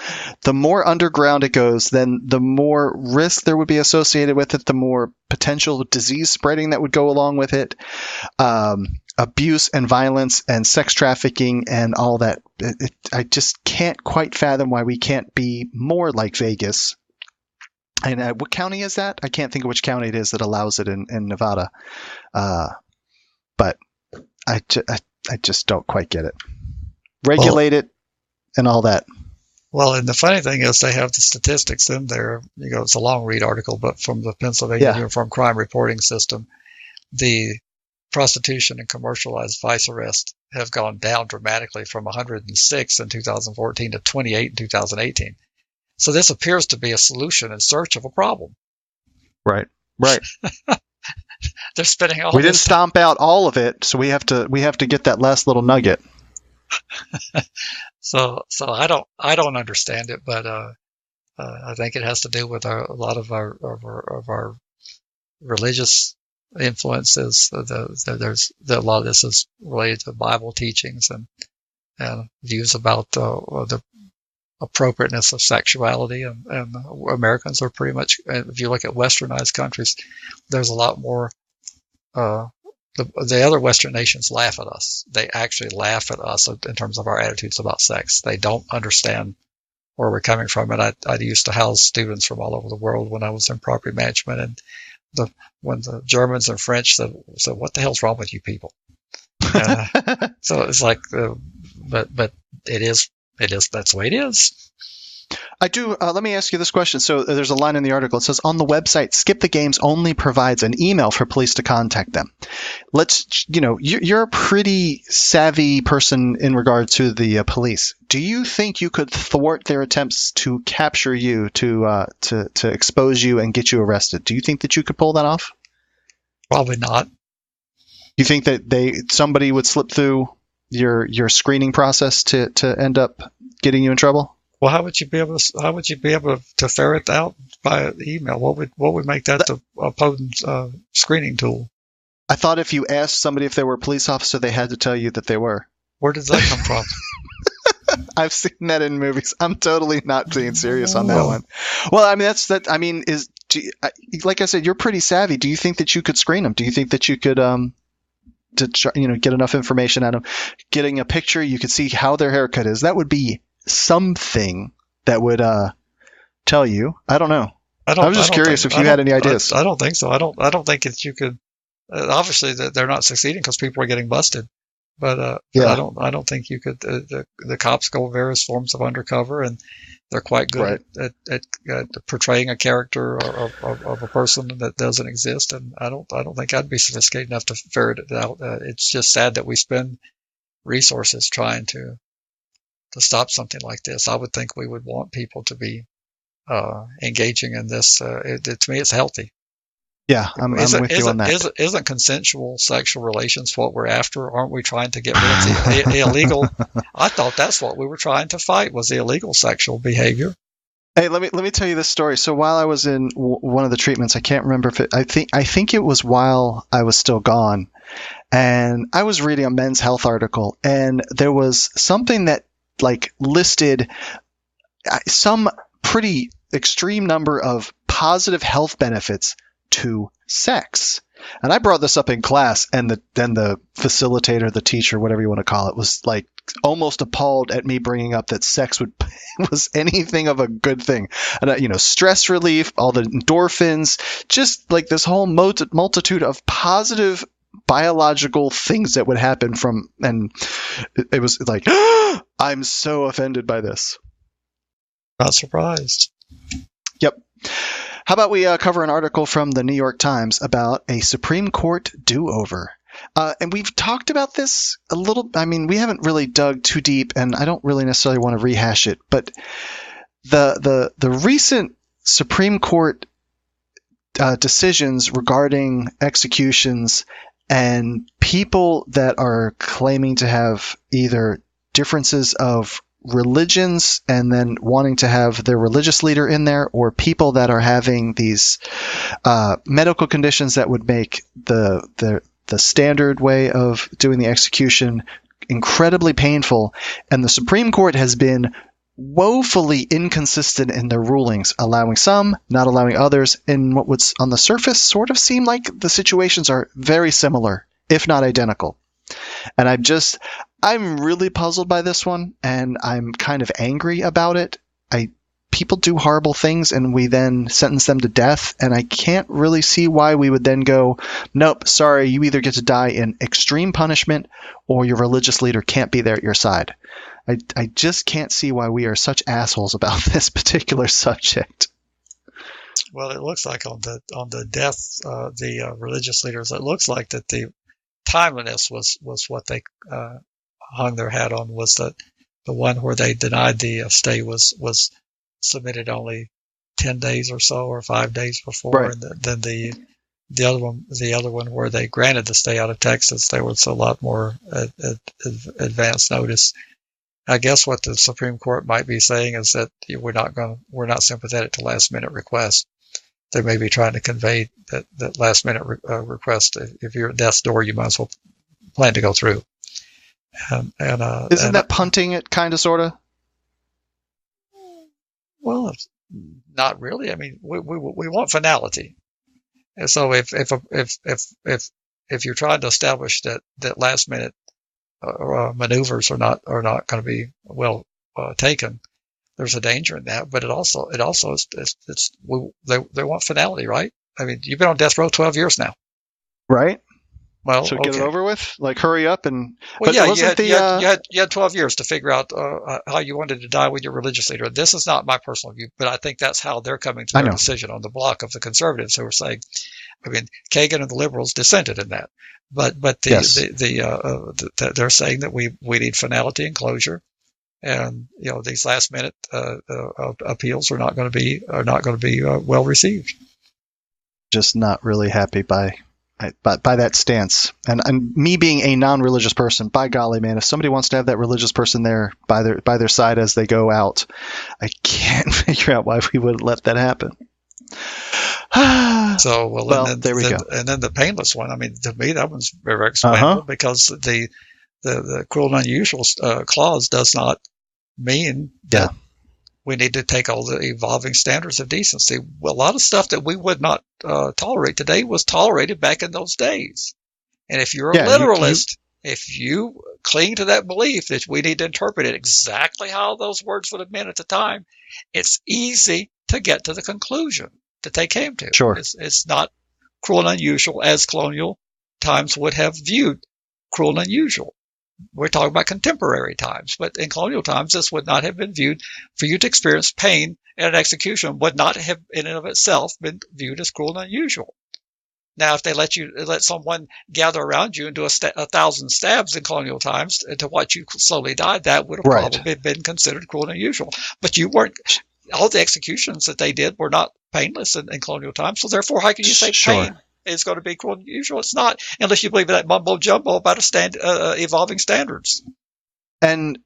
the more underground it goes, then the more risk there would be associated with it, the more potential disease spreading that would go along with it. Abuse and violence and sex trafficking and all that. I just can't quite fathom why we can't be more like Vegas. And what county is that? I can't think of which county it is that allows it in Nevada. But I just don't quite get it. Regulate it and all that. Well, and the funny thing is they have the statistics in there. It's a long read article, but from the Pennsylvania Uniform Crime Reporting System, the prostitution and commercialized vice arrests have gone down dramatically from 106 in 2014 to 28 in 2018. So this appears to be a solution in search of a problem. Right. They're spending all. We didn't stomp out all of it, so we have to get that last little nugget. So I don't understand it, but I think it has to do with a lot of our religious influences. There's a lot of this is related to Bible teachings and views about the appropriateness of sexuality, and Americans are pretty much, if you look at westernized countries, there's a lot more. The other Western nations laugh at us. They actually laugh at us in terms of our attitudes about sex. They don't understand where we're coming from. And I used to house students from all over the world when I was in property management, and when the Germans and French said, "What the hell's wrong with you people?" So it's like, but it is. That's the way it is. I do. Let me ask you this question. So there's a line in the article. It says, on the website, Skip the Games only provides an email for police to contact them. You're a pretty savvy person in regard to the police. Do you think you could thwart their attempts to capture you, to expose you and get you arrested? Do you think that you could pull that off? Probably not. You think that somebody would slip through your screening process to end up getting you in trouble? Well, how would you be able to ferret out by email? What would make that a potent screening tool? I thought if you asked somebody if they were a police officer, they had to tell you that they were. Where does that come from? I've seen that in movies. I'm totally not being serious on that one. Well, I mean, like I said, you're pretty savvy. Do you think that you could screen them? Do you think that you could get enough information out of them? Getting a picture, you could see how their haircut is. That would be something that would tell you. I don't know. I was just curious if you had any ideas. I don't think so. I don't think that you could. Obviously, they're not succeeding because people are getting busted. But I don't think you could. The cops go various forms of undercover, and they're quite good at portraying a character of a person that doesn't exist. And I don't think I'd be sophisticated enough to ferret it out. It's just sad that we spend resources trying to stop something like this. I would think we would want people to be engaging in this. To me, it's healthy. Yeah, I'm with you on that. Isn't consensual sexual relations what we're after? Aren't we trying to get rid of the illegal? I thought that's what we were trying to fight, was the illegal sexual behavior. Hey, let me tell you this story. So while I was in one of the treatments, I can't remember if I think it was while I was still gone, and I was reading a Men's Health article, and there was something that like listed some pretty extreme number of positive health benefits to sex. And I brought this up in class, and then the facilitator, the teacher, whatever you want to call it, was like almost appalled at me bringing up that sex was anything of a good thing. And stress relief, all the endorphins, just like this whole multitude of positive biological things that would happen from, and it was like, I'm so offended by this. Not surprised. Yep. How about we cover an article from the New York Times about a Supreme Court do-over? And we've talked about this a little. I mean, we haven't really dug too deep, and I don't really necessarily want to rehash it. But the recent Supreme Court decisions regarding executions and people that are claiming to have either differences of religions and then wanting to have their religious leader in there, or people that are having these medical conditions that would make the standard way of doing the execution incredibly painful. And the Supreme Court has been woefully inconsistent in their rulings, allowing some, not allowing others, in what would on the surface sort of seem like the situations are very similar, if not identical. And I'm really puzzled by this one, and I'm kind of angry about it. People do horrible things, and we then sentence them to death, and I can't really see why we would then go, nope, sorry, you either get to die in extreme punishment, or your religious leader can't be there at your side. I just can't see why we are such assholes about this particular subject. Well, it looks like on the death, the religious leaders, it looks like that the timeliness was what they hung their hat on, was that the one where they denied the stay was submitted only 10 days or so, or 5 days before. Right. And then the other one where they granted the stay out of Texas, there was a lot more advance notice. I guess what the Supreme Court might be saying is that we're not sympathetic to last minute requests. They may be trying to convey that last minute request. If you're at death's door, you might as well plan to go through. Isn't that punting it, kind of, sort of? Well, not really. I mean, we want finality, and so if you're trying to establish that last minute maneuvers are not going to be well taken, there's a danger in that. But it also they want finality, right? I mean, you've been on death row 12 years now, right? Well, so get it over with, like hurry up and. Well, yeah, you had 12 years to figure out how you wanted to die with your religious leader. This is not my personal view, but I think that's how they're coming to their decision on the block of the conservatives who are saying. I mean, Kagan and the liberals dissented in that, but they're saying that we need finality and closure, and these last minute appeals are not going to be well received. Just not really happy by that stance. And me being a non-religious person, by golly, man, if somebody wants to have that religious person there by their side as they go out, I can't figure out why we would let that happen. There we go. And then the painless one. I mean, to me, that one's very explainable because the cruel and unusual clause does not mean that we need to take all the evolving standards of decency. Well, a lot of stuff that we would not tolerate today was tolerated back in those days. And if you're a Yeah, literalist, if you cling to that belief that we need to interpret it exactly how those words would have meant at the time, it's easy to get to the conclusion that they came to. sure. It's not cruel and unusual as colonial times would have viewed cruel and unusual. We're talking about contemporary times, but in colonial times, this would not have been viewed. For you to experience pain at an execution would not have, in and of itself, been viewed as cruel and unusual. Now, if they let someone gather around you and do 1,000 stabs in colonial times to watch you slowly die, that would have Right. probably been considered cruel and unusual. But you weren't. All the executions that they did were not painless in colonial times. So therefore, how can you say Sure. pain is going to be cruel and unusual? It's not, unless you believe in that mumbo jumbo about evolving standards. And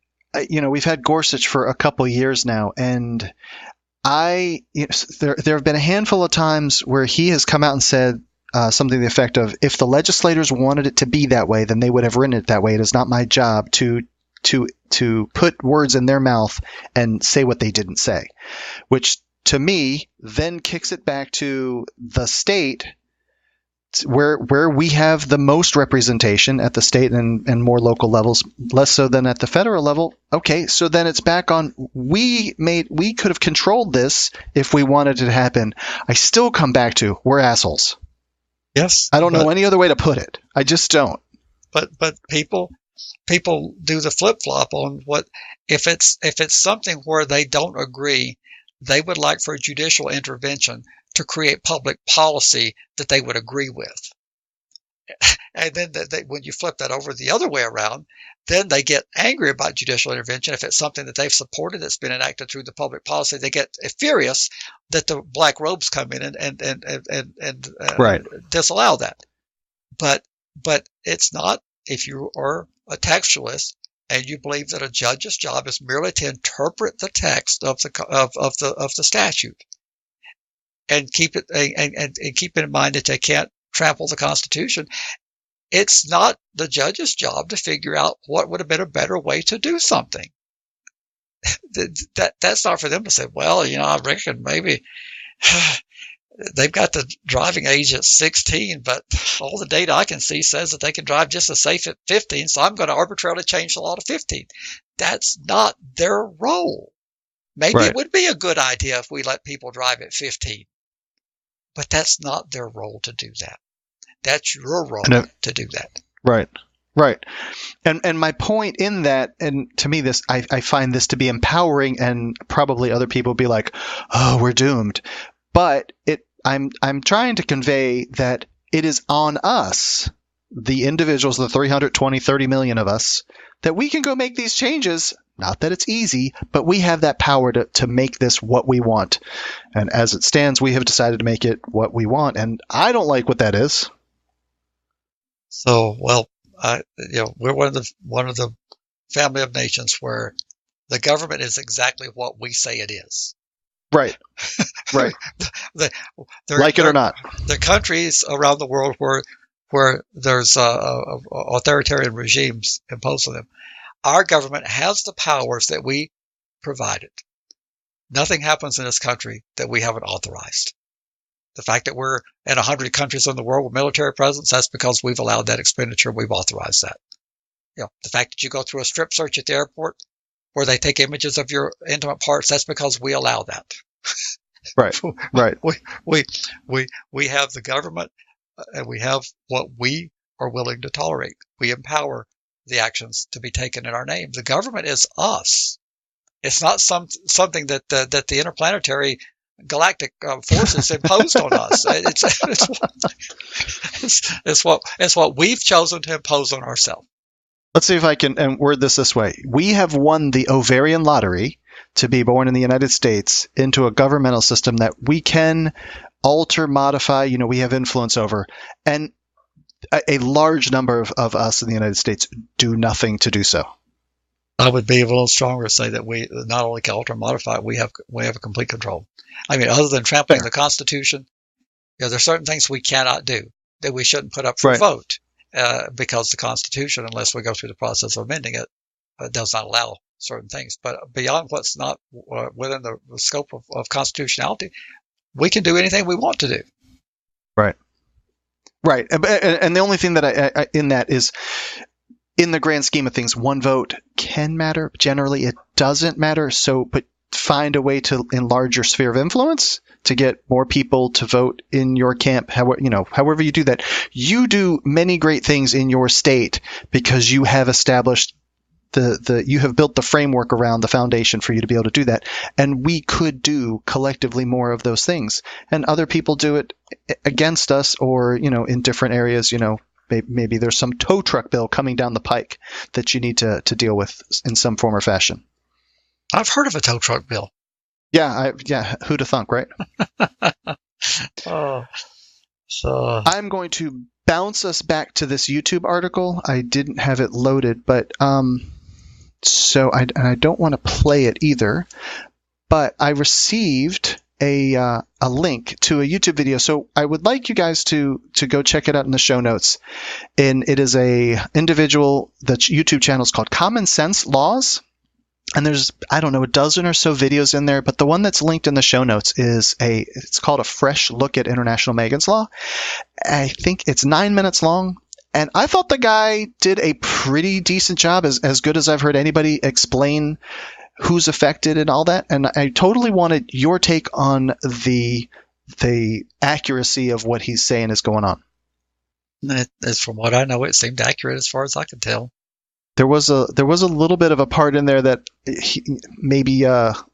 we've had Gorsuch for a couple years now, and there have been a handful of times where he has come out and said something to the effect of, if the legislators wanted it to be that way, then they would have written it that way. It is not my job to put words in their mouth and say what they didn't say, which to me then kicks it back to the state, where we have the most representation at the state and more local levels, less so than at the federal level. Okay, so then it's back on, we could have controlled this if we wanted it to happen. I still come back to, we're assholes. Yes. I don't know any other way to put it. I just don't. But people do the flip flop on what, if it's something where they don't agree, they would like for a judicial intervention to create public policy that they would agree with. And then when you flip that over the other way around, then they get angry about judicial intervention. If it's something that they've supported that's been enacted through the public policy, they get furious that the black robes come in and Right. disallow that. But it's not, if you are a textualist and you believe that a judge's job is merely to interpret the text of the statute and keep in mind that they can't trample the Constitution. It's not the judge's job to figure out what would have been a better way to do something. That's not for them to say, well, I reckon maybe they've got the driving age at 16, but all the data I can see says that they can drive just as safe at 15, so I'm going to arbitrarily change the law to 15. That's not their role. Maybe Right. It would be a good idea if we let people drive at 15, but that's not their role to do that. That's your role to do that. Right. Right. And my point in that, and to me, I find this to be empowering, and probably other people be like, oh, we're doomed. But I'm trying to convey that it is on us, the individuals, the 30 million of us, that we can go make these changes. Not that it's easy, but we have that power to make this what we want. And as it stands, we have decided to make it what we want. And I don't like what that is. So, well, we're one of the family of nations where the government is exactly what we say it is. Right. Right. Like it or not. There are countries around the world where there's authoritarian regimes imposed on them. Our government has the powers that we provided. Nothing happens in this country that we haven't authorized. The fact that we're in 100 countries in the world with military presence, that's because we've allowed that expenditure. We've authorized that. The fact that you go through a strip search at the airport where they take images of your intimate parts, that's because we allow that. Right. Right. We have the government, and we have what we are willing to tolerate. We empower the actions to be taken in our name. The government is us. It's not something that the interplanetary galactic forces imposed on us. It's what we've chosen to impose on ourselves. Let's see if I can word this way. We have won the ovarian lottery to be born in the United States into a governmental system that we can alter, modify, we have influence over. And a large number of us in the United States do nothing to do so. I would be a little stronger to say that we not only can alter and modify, we have a complete control. I mean, other than trampling the Constitution, there's certain things we cannot do that we shouldn't put up for a vote because the Constitution, unless we go through the process of amending it, does not allow certain things. But beyond what's not within the scope of constitutionality, we can do anything we want to do. Right. Right. And the only thing that I in that is, in the grand scheme of things, one vote can matter. Generally, it doesn't matter. So, but find a way to enlarge your sphere of influence to get more people to vote in your camp. However you do that, you do many great things in your state because you have established you have built the framework around the foundation for you to be able to do that. And we could do collectively more of those things. And other people do it against us, or, in different areas, maybe there's some tow truck bill coming down the pike that you need to deal with in some form or fashion. I've heard of a tow truck bill. Yeah, who'd have thunk, right? So I'm going to bounce us back to this YouTube article. I didn't have it loaded, but so I don't want to play it either. But I received a link to a YouTube video, so I would like you guys to go check it out in the show notes. And it is a individual. The YouTube channel is called Common Sense Laws. And there's, I don't know, a dozen or so videos in there, but the one that's linked in the show notes it's called A Fresh Look at International Megan's Law. I think it's 9 minutes long. And I thought the guy did a pretty decent job, as good as I've heard anybody explain who's affected and all that. And I totally wanted your take on the accuracy of what he's saying is going on. From what I know, it seemed accurate as far as I could tell. There was a little bit of a part in there that he, maybe going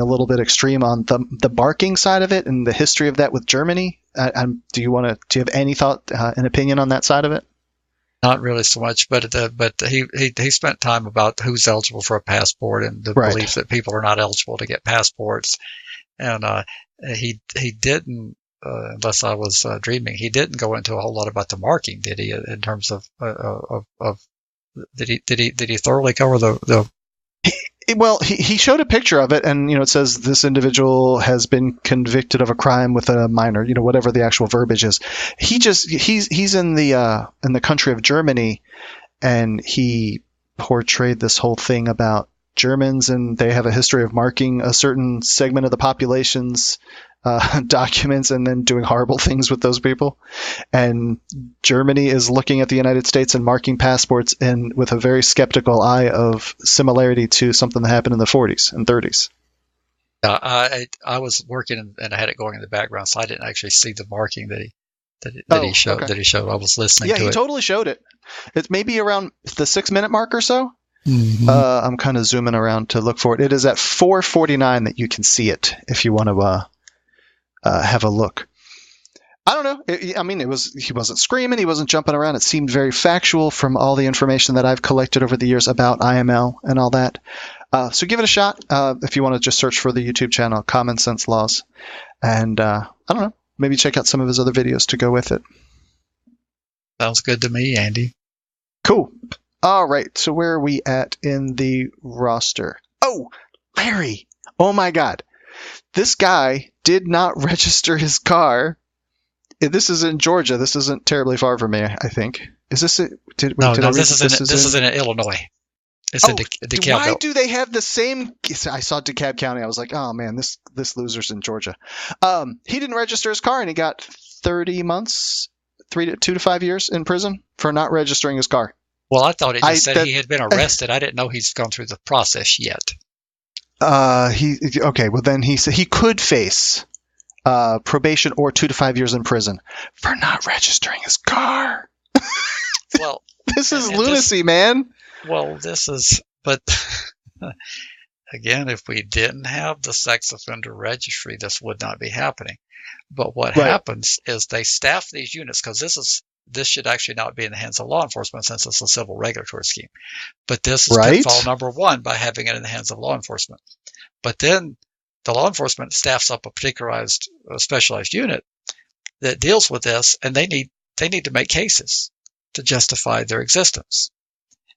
a little bit extreme on the barking side of it and the history of that with Germany. Do you have any thought, an opinion on that side of it? Not really so much, but he spent time about who's eligible for a passport and the belief that people are not eligible to get passports, and he didn't. Unless I was dreaming, he didn't go into a whole lot about the marking, did he? In terms of did he thoroughly cover the? Well, he showed a picture of it, and it says this individual has been convicted of a crime with a minor, whatever the actual verbiage is. He's in the country of Germany, and he portrayed this whole thing about Germans, and they have a history of marking a certain segment of the population's documents and then doing horrible things with those people. And Germany is looking at the United States and marking passports and with a very skeptical eye of similarity to something that happened in the 40s and 30s. I was working and I had it going in the background, so I didn't actually see the marking that he showed. Okay. That he showed. I was listening to it. Yeah, he totally showed it. It's maybe around the 6-minute mark or so. Mm-hmm. I'm kind of zooming around to look for it. It is at 4:49 that you can see it if you want to have a look. I don't know. He wasn't screaming. He wasn't jumping around. It seemed very factual from all the information that I've collected over the years about IML and all that. So give it a shot if you want to just search for the YouTube channel, Common Sense Laws. And I don't know, maybe check out some of his other videos to go with it. Sounds good to me, Andy. Cool. All right. So where are we at in the roster? Oh, Larry. Oh, my God. This guy did not register his car. This is in Georgia. This isn't terribly far from me, I think. Is this it? This is in Illinois. It's in DeKalb. Why do they have the same? I saw DeKalb County. I was like, oh man, this loser's in Georgia. He didn't register his car, and he got 30 months, 2 to 5 years in prison for not registering his car. Well, I thought it just said he had been arrested. I didn't know he's gone through the process yet. Okay. Well, then he said he could face probation or 2 to 5 years in prison for not registering his car. Well, this is lunacy, man. Well, but again, if we didn't have the sex offender registry, this would not be happening. But what happens is they staff these units, because this should actually not be in the hands of law enforcement since it's a civil regulatory scheme. But this is pitfall number one by having it in the hands of law enforcement. But then the law enforcement staffs up a particularized, specialized unit that deals with this, and they need to make cases to justify their existence.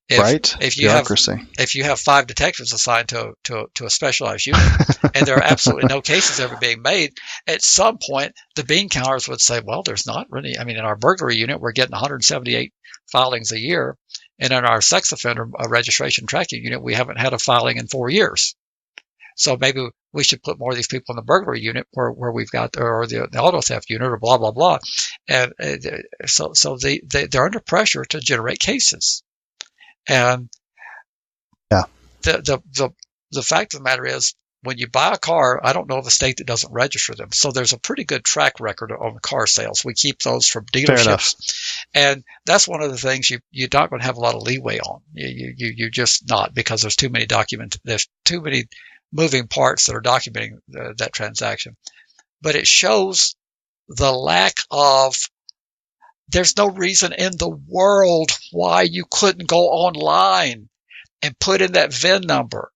If you have 5 detectives assigned to a specialized unit, and there are absolutely no cases ever being made, at some point the bean counters would say, well, there's not really. I mean, in our burglary unit, we're getting 178 filings a year, And in our sex offender registration tracking unit, we haven't had a filing in 4 years. So maybe we should put more of these people in the burglary unit where we've got, or the auto theft unit, or blah, blah, blah. And so they're under pressure to generate cases. And yeah, the fact of the matter is, when you buy a car, I don't know of a state that doesn't register them. So there's a pretty good track record on car sales. We keep those from dealerships. And that's one of the things you're not going to have a lot of leeway on. You're just not, because there's too many there's too many moving parts that are documenting that transaction. But it shows the lack of, there's no reason in the world why you couldn't go online and put in that VIN number.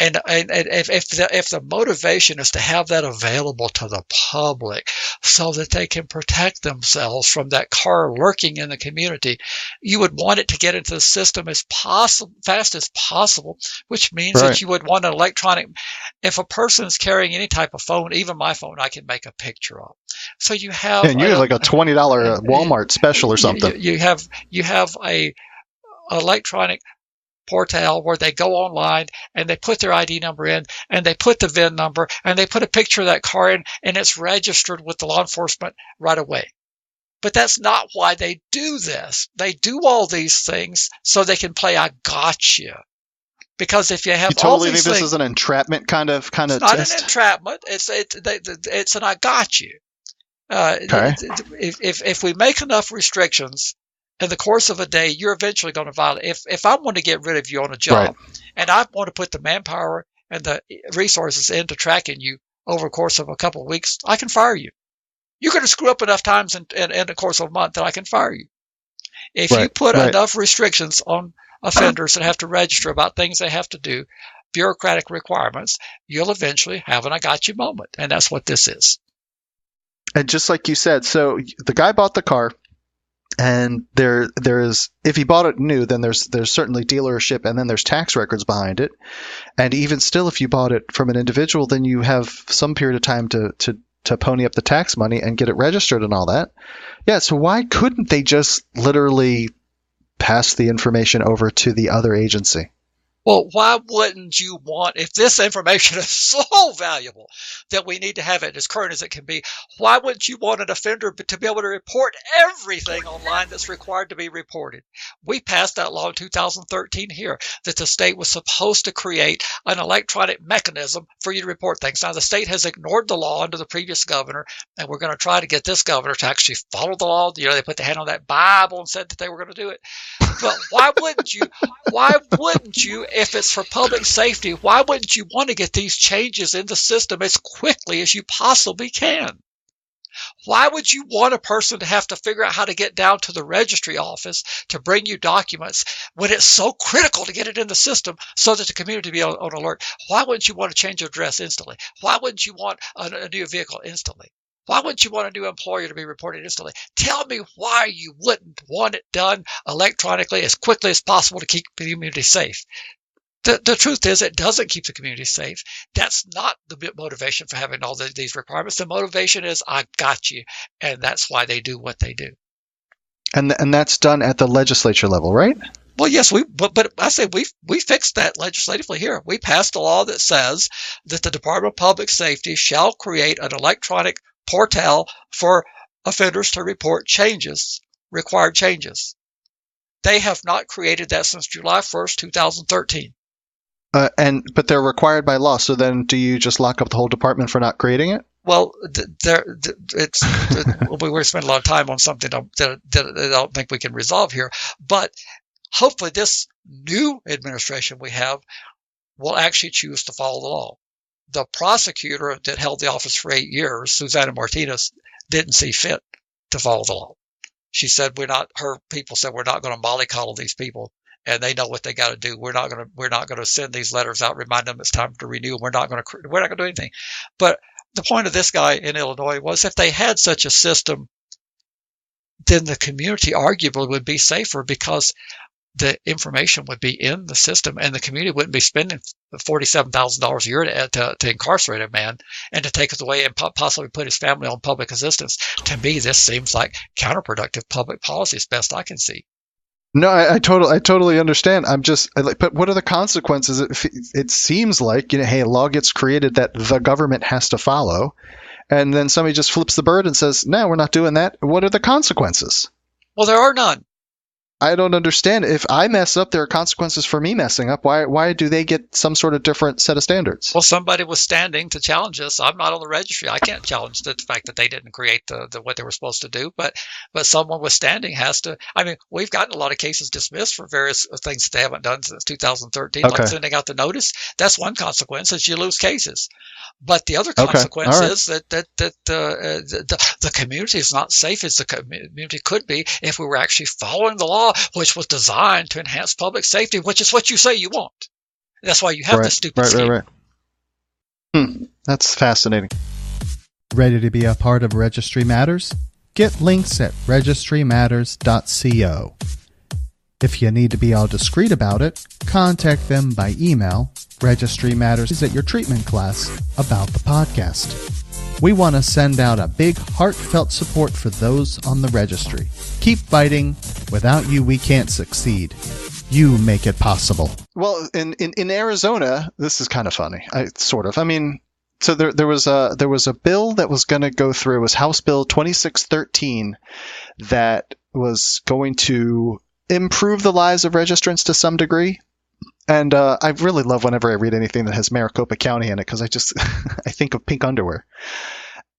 And if the motivation is to have that available to the public so that they can protect themselves from that car lurking in the community, you would want it to get into the system as fast as possible, which means that you would want an electronic. If a person is carrying any type of phone, even my phone, I can make a picture of. So you have, and you have like a $20 Walmart special or something. You have a electronic portal where they go online and they put their ID number in, and they put the VIN number, and they put a picture of that car in, and it's registered with the law enforcement right away. But that's not why they do this. They do all these things so they can play I got you. Because if you have you totally all these think things, this is an entrapment kind of it's not test? an entrapment. It's an I got you. Okay. If we make enough restrictions in the course of a day, you're eventually going to violate. If I want to get rid of you on a job, and I want to put the manpower and the resources into tracking you over the course of a couple of weeks, I can fire you. You're going to screw up enough times in the course of a month that I can fire you. If you put enough restrictions on offenders that have to register about things they have to do, bureaucratic requirements, you'll eventually have an I got you moment. And that's what this is. And just like you said, so the guy bought the car, and there's, if he bought it new, then there's certainly dealership, and then there's tax records behind it. And even still, if you bought it from an individual, then you have some period of time to pony up the tax money and get it registered and all that. Yeah, so why couldn't they just literally pass the information over to the other agency? Well, why wouldn't you want, if this information is so valuable that we need to have it as current as it can be, why wouldn't you want an offender to be able to report everything online that's required to be reported? We passed that law in 2013 here, that the state was supposed to create an electronic mechanism for you to report things. Now, the state has ignored the law under the previous governor, and we're going to try to get this governor to actually follow the law. You know, they put their hand on that Bible and said that they were going to do it. But why wouldn't you, if it's for public safety, why wouldn't you want to get these changes in the system as quickly as you possibly can? Why would you want a person to have to figure out how to get down to the registry office to bring you documents when it's so critical to get it in the system so that the community be on alert? Why wouldn't you want to change your address instantly? Why wouldn't you want a new vehicle instantly? Why wouldn't you want a new employer to be reported instantly? Tell me why you wouldn't want it done electronically as quickly as possible to keep the community safe. The truth is, it doesn't keep the community safe. That's not the motivation for having all these requirements. The motivation is, I got you, and that's why they do what they do. And that's done at the legislature level, right? Well, yes, but I say we fixed that legislatively here. We passed a law that says that the Department of Public Safety shall create an electronic portal for offenders to report required changes. They have not created that since July 1st, 2013. But they're required by law. So then, do you just lock up the whole department for not creating it? Well, we were spending a lot of time on something that I don't think we can resolve here. But hopefully, this new administration we have will actually choose to follow the law. The prosecutor that held the office for 8 years, Susana Martinez, didn't see fit to follow the law. She said her people said, we're not going to mollycoddle these people, and they know what they got to do. We're not going to send these letters out, remind them it's time to renew. We're not going to do anything. But the point of this guy in Illinois was, if they had such a system, then the community arguably would be safer, because the information would be in the system, and the community wouldn't be spending $47,000 a year to incarcerate a man and to take it away and possibly put his family on public assistance. To me, this seems like counterproductive public policy, as best I can see. No, I totally understand. But what are the consequences? It seems like, hey, a law gets created that the government has to follow, and then somebody just flips the bird and says, "No, we're not doing that." What are the consequences? Well, there are none. I don't understand. If I mess up, there are consequences for me messing up. Why do they get some sort of different set of standards? Well, somebody was standing to challenge us. I'm not on the registry. I can't challenge the fact that they didn't create the what they were supposed to do. But someone was standing has to. I mean, we've gotten a lot of cases dismissed for various things that they haven't done since 2013, like Okay. sending out the notice. That's one consequence, is you lose cases. But the other Okay. consequence All right. is that the community is not safe as the community could be if we were actually following the law, which was designed to enhance public safety, which is what you say you want. That's why you have this stupid scheme. Right. That's fascinating. Ready to be a part of Registry Matters? Get links at registrymatters.co. If you need to be all discreet about it, contact them by email, registrymatters@yourtreatment class, about the podcast. We want to send out a big heartfelt support for those on the registry. Keep fighting. Without you, we can't succeed. You make it possible. Well, in Arizona, this is kind of funny. I mean, so there was a bill that was going to go through. It was House Bill 2613 that was going to improve the lives of registrants to some degree. And I really love whenever I read anything that has Maricopa County in it, because I think of pink underwear.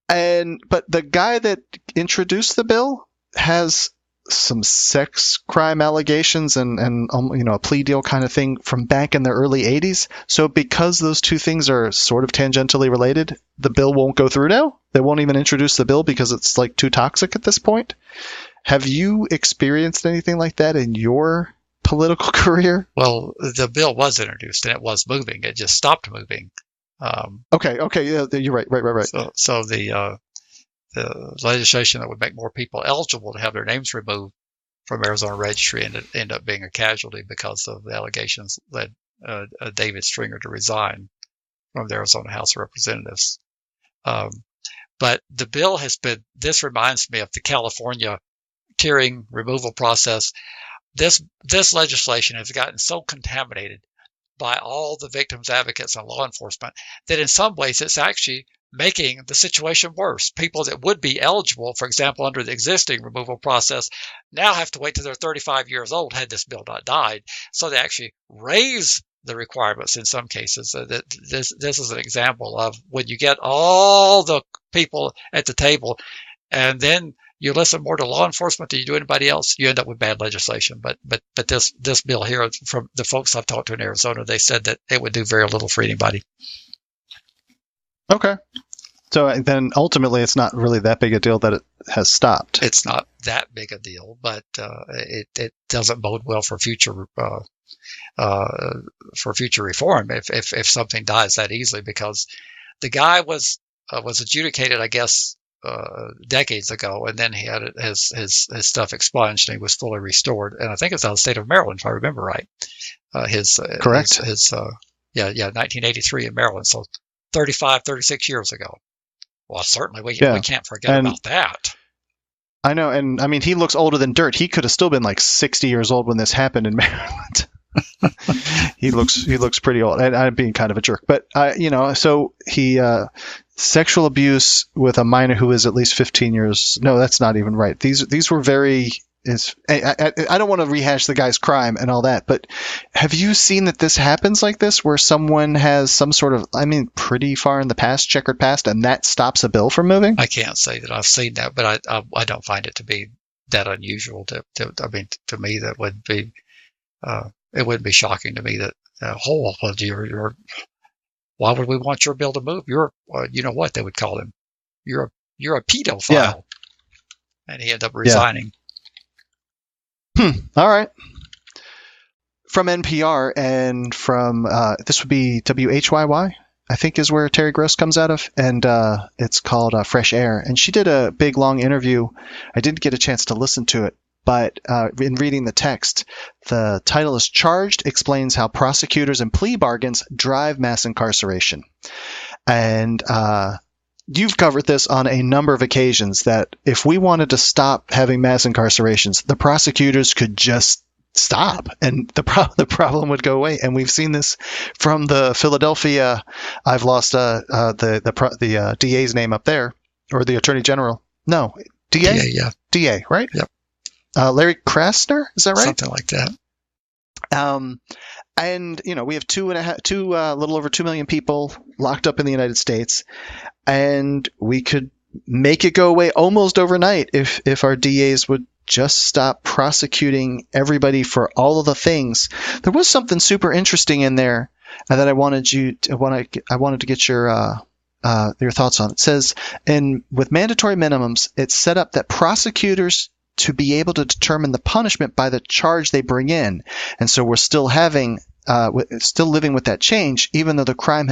But the guy that introduced the bill has some sex crime allegations and a plea deal kind of thing from back in the early 80s. So because those two things are sort of tangentially related, the bill won't go through now. They won't even introduce the bill because it's like too toxic at this point. Have you experienced anything like that in your political career? Well, the bill was introduced and it was moving. It just stopped moving. Okay, yeah, you're right. So the legislation that would make more people eligible to have their names removed from Arizona Registry ended up being a casualty because of the allegations led David Stringer to resign from the Arizona House of Representatives. But the bill this reminds me of the California tiering removal process. This legislation has gotten so contaminated by all the victims advocates and law enforcement that in some ways it's actually making the situation worse. People that would be eligible, for example, under the existing removal process, now have to wait till they're 35 years old had this bill not died. So they actually raise the requirements in some cases. This is an example of when you get all the people at the table and then you listen more to law enforcement than you do anybody else, you end up with bad legislation. But this bill here, from the folks I've talked to in Arizona, they said that it would do very little for anybody. Okay. So then ultimately it's not really that big a deal that it has stopped. It's not that big a deal, but it doesn't bode well for future reform if something dies that easily, because the guy was adjudicated, I guess, decades ago, and then he had his stuff expunged and he was fully restored. And I think it's out of the state of Maryland, if I remember right. Correct. 1983 in Maryland. So 36 years ago. Well, certainly we can't forget about that. I know, and I mean, he looks older than dirt. He could have still been like 60 years old when this happened in Maryland. He looks pretty old, and I'm being kind of a jerk, but so he sexual abuse with a minor who is at least 15 years. No, that's not even right. These were very. I don't want to rehash the guy's crime and all that, but have you seen that this happens like this, where someone has some sort of, pretty far in the past, checkered past, and that stops a bill from moving? I can't say that I've seen that, but I don't find it to be that unusual. To me, that would be it wouldn't be shocking to me that why would we want your bill to move? You're you know what they would call him? You're a pedophile. Yeah. And he ended up resigning. Yeah. All right. From NPR and from this would be WHYY, I think is where Terry Gross comes out of, and it's called Fresh Air. And she did a big long interview. I didn't get a chance to listen to it, but in reading the text, the title is "Charged Explains How Prosecutors and Plea Bargains Drive Mass Incarceration." And you've covered this on a number of occasions, that if we wanted to stop having mass incarcerations, the prosecutors could just stop, and the problem would go away. And we've seen this from the Philadelphia. I've lost the DA's name up there, or the Attorney General. No, DA. Yeah. DA, right? Yep. Larry Krasner, is that right? Something like that. And we have little over 2 million people locked up in the United States, and we could make it go away almost overnight if our DAs would just stop prosecuting everybody for all of the things. There was something super interesting in there that I wanted to get your thoughts on. It says, with mandatory minimums, it's set up that prosecutors to be able to determine the punishment by the charge they bring in, and so we're still living with that change, even though the crime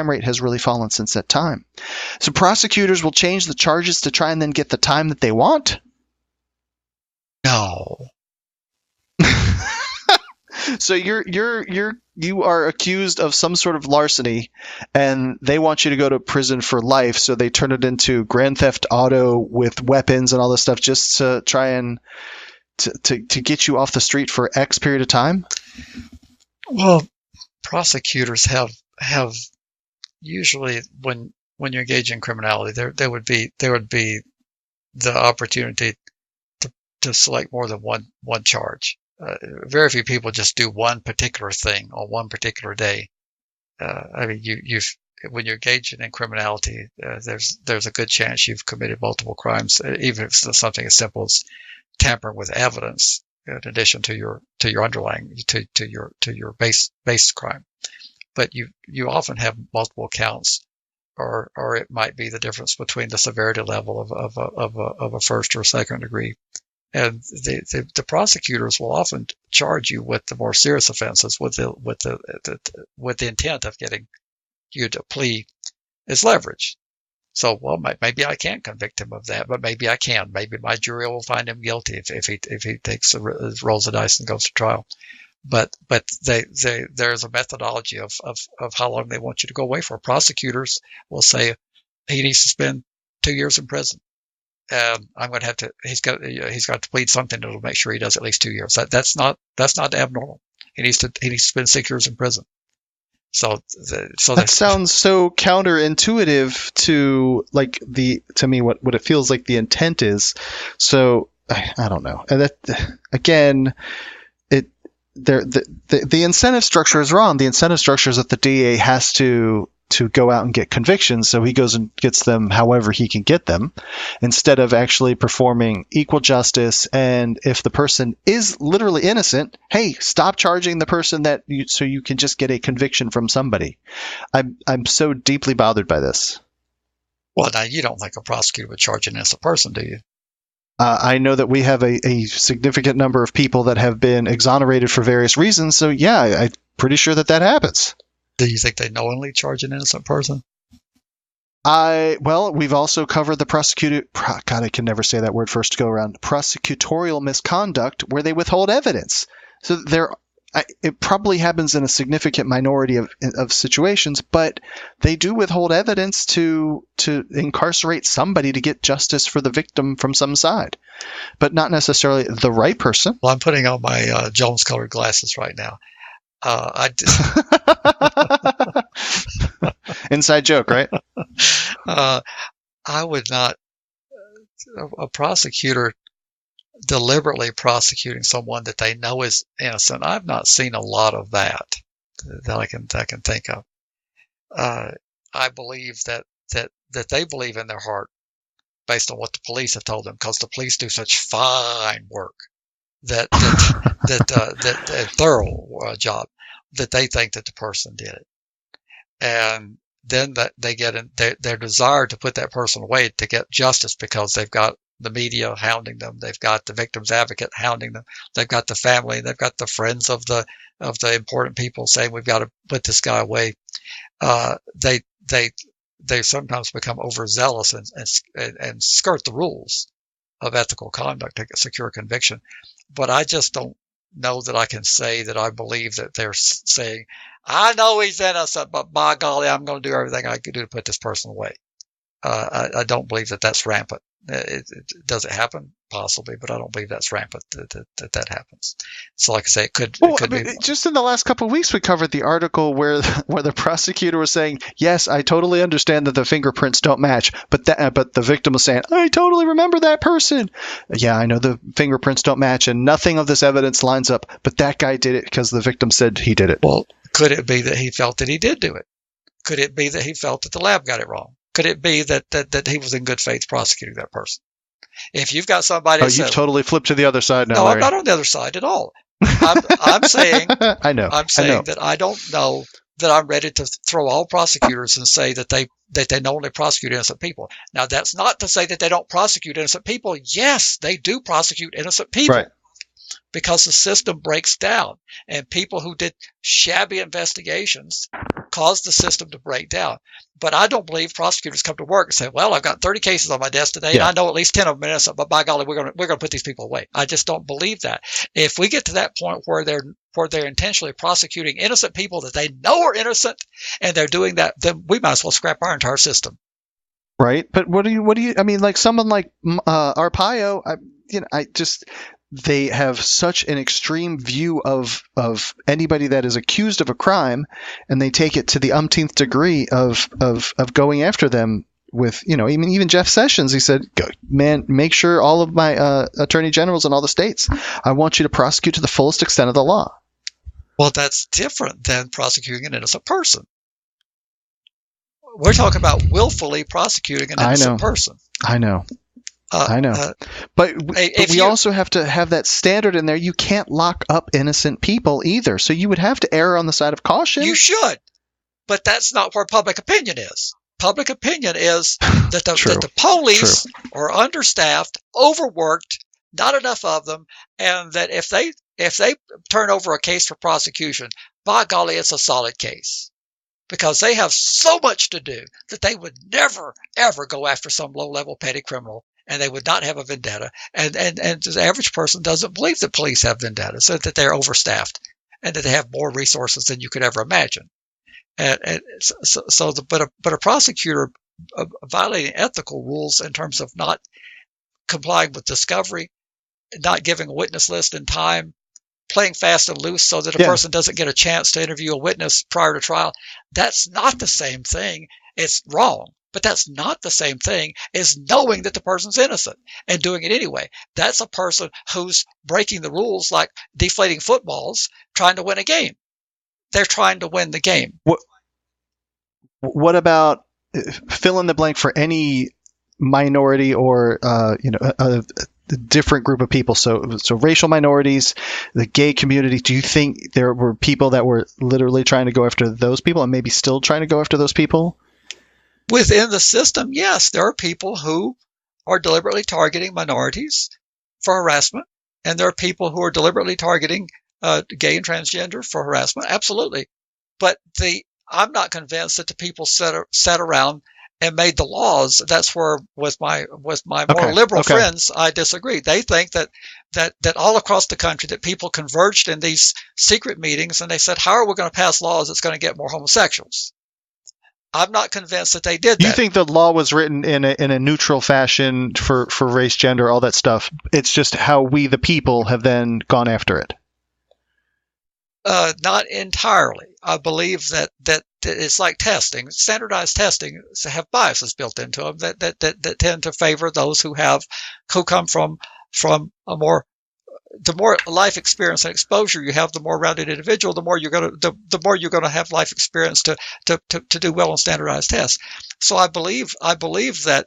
rate has really fallen since that time. So prosecutors will change the charges to try and then get the time that they want. No. So you are accused of some sort of larceny, and they want you to go to prison for life. So they turn it into Grand Theft Auto with weapons and all this stuff, just to try and to get you off the street for X period of time. Well, prosecutors have usually, when you engage in criminality, there would be the opportunity to select more than one charge. Very few people just do one particular thing on one particular day. I mean, when you're engaging in criminality, there's a good chance you've committed multiple crimes, even if it's something as simple as tampering with evidence, in addition to your underlying to your base crime. But you often have multiple counts, or it might be the difference between the severity level of a first or second degree. And the prosecutors will often charge you with the more serious offenses with the intent of getting you to plea as leverage. So, well, maybe I can't convict him of that, but maybe I can. Maybe my jury will find him guilty if he rolls the dice and goes to trial. But there's a methodology of how long they want you to go away for. Prosecutors will say he needs to spend 2 years in prison. I'm going to have to. He's got to plead something that'll make sure he does at least 2 years. That's not abnormal. He needs to spend 6 years in prison. So that sounds so counterintuitive to me what it feels like the intent is. So I don't know. And that again, the incentive structure is wrong. The incentive structure is that the DA has to go out and get convictions, so he goes and gets them however he can get them, instead of actually performing equal justice. And if the person is literally innocent, hey, stop charging the person so you can just get a conviction from somebody. I'm so deeply bothered by this. Well, now you don't think a prosecutor would charge an innocent person, do you? I know that we have a significant number of people that have been exonerated for various reasons, so yeah, I'm pretty sure that happens. Do you think they knowingly charge an innocent person? Well, we've also covered the God, I can never say that word first to go around. Prosecutorial misconduct, where they withhold evidence. So it probably happens in a significant minority of situations, but they do withhold evidence to incarcerate somebody to get justice for the victim from some side, but not necessarily the right person. Well, I'm putting on my Jones-colored glasses right now. Inside joke, right? I would not. A prosecutor deliberately prosecuting someone that they know is innocent. I've not seen a lot of that I can think of. I believe that they believe in their heart, based on what the police have told them, because the police do such fine work, that thorough job, that they think that the person did it, and then that they get in their desire to put that person away to get justice, because they've got the media hounding them, they've got the victim's advocate hounding them, they've got the family, they've got the friends of the important people saying we've got to put this guy away. They sometimes become overzealous and skirt the rules of ethical conduct to secure conviction. But I just don't know that I can say that I believe that they're saying, I know he's innocent, but by golly, I'm going to do everything I can do to put this person away. I don't believe that that's rampant. Does it happen? Possibly, but I don't believe that's rampant that happens. So, like I say, it could be. Just in the last couple of weeks, we covered the article where the prosecutor was saying, "Yes, I totally understand that the fingerprints don't match," but the victim was saying, "I totally remember that person. Yeah, I know the fingerprints don't match, and nothing of this evidence lines up, but that guy did it because the victim said he did it." Well, could it be that he felt that he did do it? Could it be that he felt that the lab got it wrong? Could it be that he was in good faith prosecuting that person? If you've got somebody, you've totally flipped to the other side now. No, Larry. I'm not on the other side at all. I'm saying I know. I'm saying that I don't know that I'm ready to throw all prosecutors and say that they only prosecute innocent people. Now, that's not to say that they don't prosecute innocent people. Yes, they do prosecute innocent people. Right. Because the system breaks down, and people who did shabby investigations caused the system to break down. But I don't believe prosecutors come to work and say, "Well, I've got 30 cases on my desk today, and I know at least 10 of them are innocent, but by golly, we're going to put these people away." I just don't believe that. If we get to that point where they're intentionally prosecuting innocent people that they know are innocent, and they're doing that, then we might as well scrap our entire system. Right. But what do you? I mean, like someone like Arpaio, they have such an extreme view of anybody that is accused of a crime, and they take it to the umpteenth degree of going after them with, even Jeff Sessions. He said, "Man, make sure all of my attorney generals in all the states, I want you to prosecute to the fullest extent of the law." Well, that's different than prosecuting an innocent person. We're talking about willfully prosecuting an innocent person. I know. But we also have to have that standard in there. You can't lock up innocent people either. So you would have to err on the side of caution. You should. But that's not where public opinion is. Public opinion is that the police are understaffed, overworked, not enough of them, and that if they turn over a case for prosecution, by golly, it's a solid case. Because they have so much to do that they would never, ever go after some low-level petty criminal, and they would not have a vendetta. And the average person doesn't believe that police have vendettas, so that they're overstaffed and that they have more resources than you could ever imagine. But a prosecutor violating ethical rules in terms of not complying with discovery, not giving a witness list in time, playing fast and loose so that a person doesn't get a chance to interview a witness prior to trial, that's not the same thing. It's wrong, but that's not the same thing as knowing that the person's innocent and doing it anyway. That's a person who's breaking the rules, like deflating footballs, trying to win a game. They're trying to win the game. What about fill in the blank for any minority or a different group of people? So racial minorities, the gay community. Do you think there were people that were literally trying to go after those people, and maybe still trying to go after those people? Within the system, yes, there are people who are deliberately targeting minorities for harassment, and there are people who are deliberately targeting gay and transgender for harassment. Absolutely. But I'm not convinced that the people sat around and made the laws. That's where, with my more liberal friends, I disagree. They think that all across the country that people converged in these secret meetings and they said, "How are we going to pass laws that's going to get more homosexuals?" I'm not convinced that they did that. You think the law was written in a neutral fashion for race, gender, all that stuff? It's just how we, the people, have then gone after it. Not entirely. I believe that it's like testing. Standardized testing have biases built into them that tend to favor those who come from the more life experience and exposure you have, the more rounded individual, the more you're going to have life experience to do well on standardized tests. So I believe that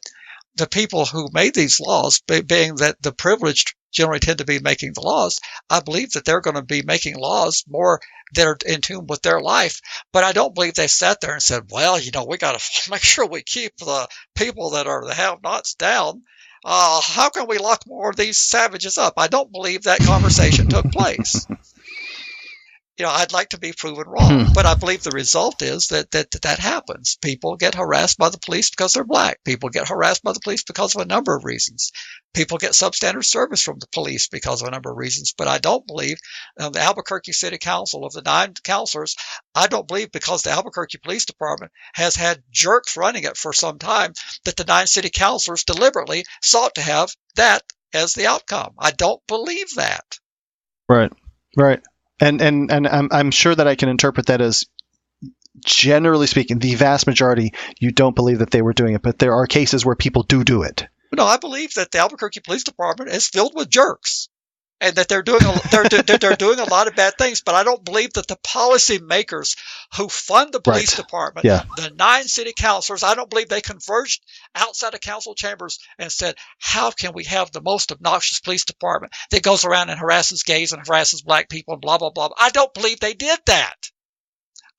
the people who made these laws, being that the privileged generally tend to be making the laws, I believe that they're going to be making laws more that are in tune with their life. But I don't believe they sat there and said, "Well, we got to make sure we keep the people that are the have-nots down. How can we lock more of these savages up?" I don't believe that conversation took place. I'd like to be proven wrong, but I believe the result is that happens. People get harassed by the police because they're black. People get harassed by the police because of a number of reasons. People get substandard service from the police because of a number of reasons. But I don't believe the Albuquerque City Council, of the 9 councilors, I don't believe because the Albuquerque Police Department has had jerks running it for some time that the 9 city councilors deliberately sought to have that as the outcome. I don't believe that. Right. And I'm sure that I can interpret that as, generally speaking, the vast majority, you don't believe that they were doing it, but there are cases where people do it. No, I believe that the Albuquerque Police Department is filled with jerks, and that they're doing a lot of bad things. But I don't believe that the policymakers who fund the police department, the 9 city councilors, I don't believe they converged outside of council chambers and said, how can we have the most obnoxious police department that goes around and harasses gays and harasses black people and blah, blah, blah. I don't believe they did that.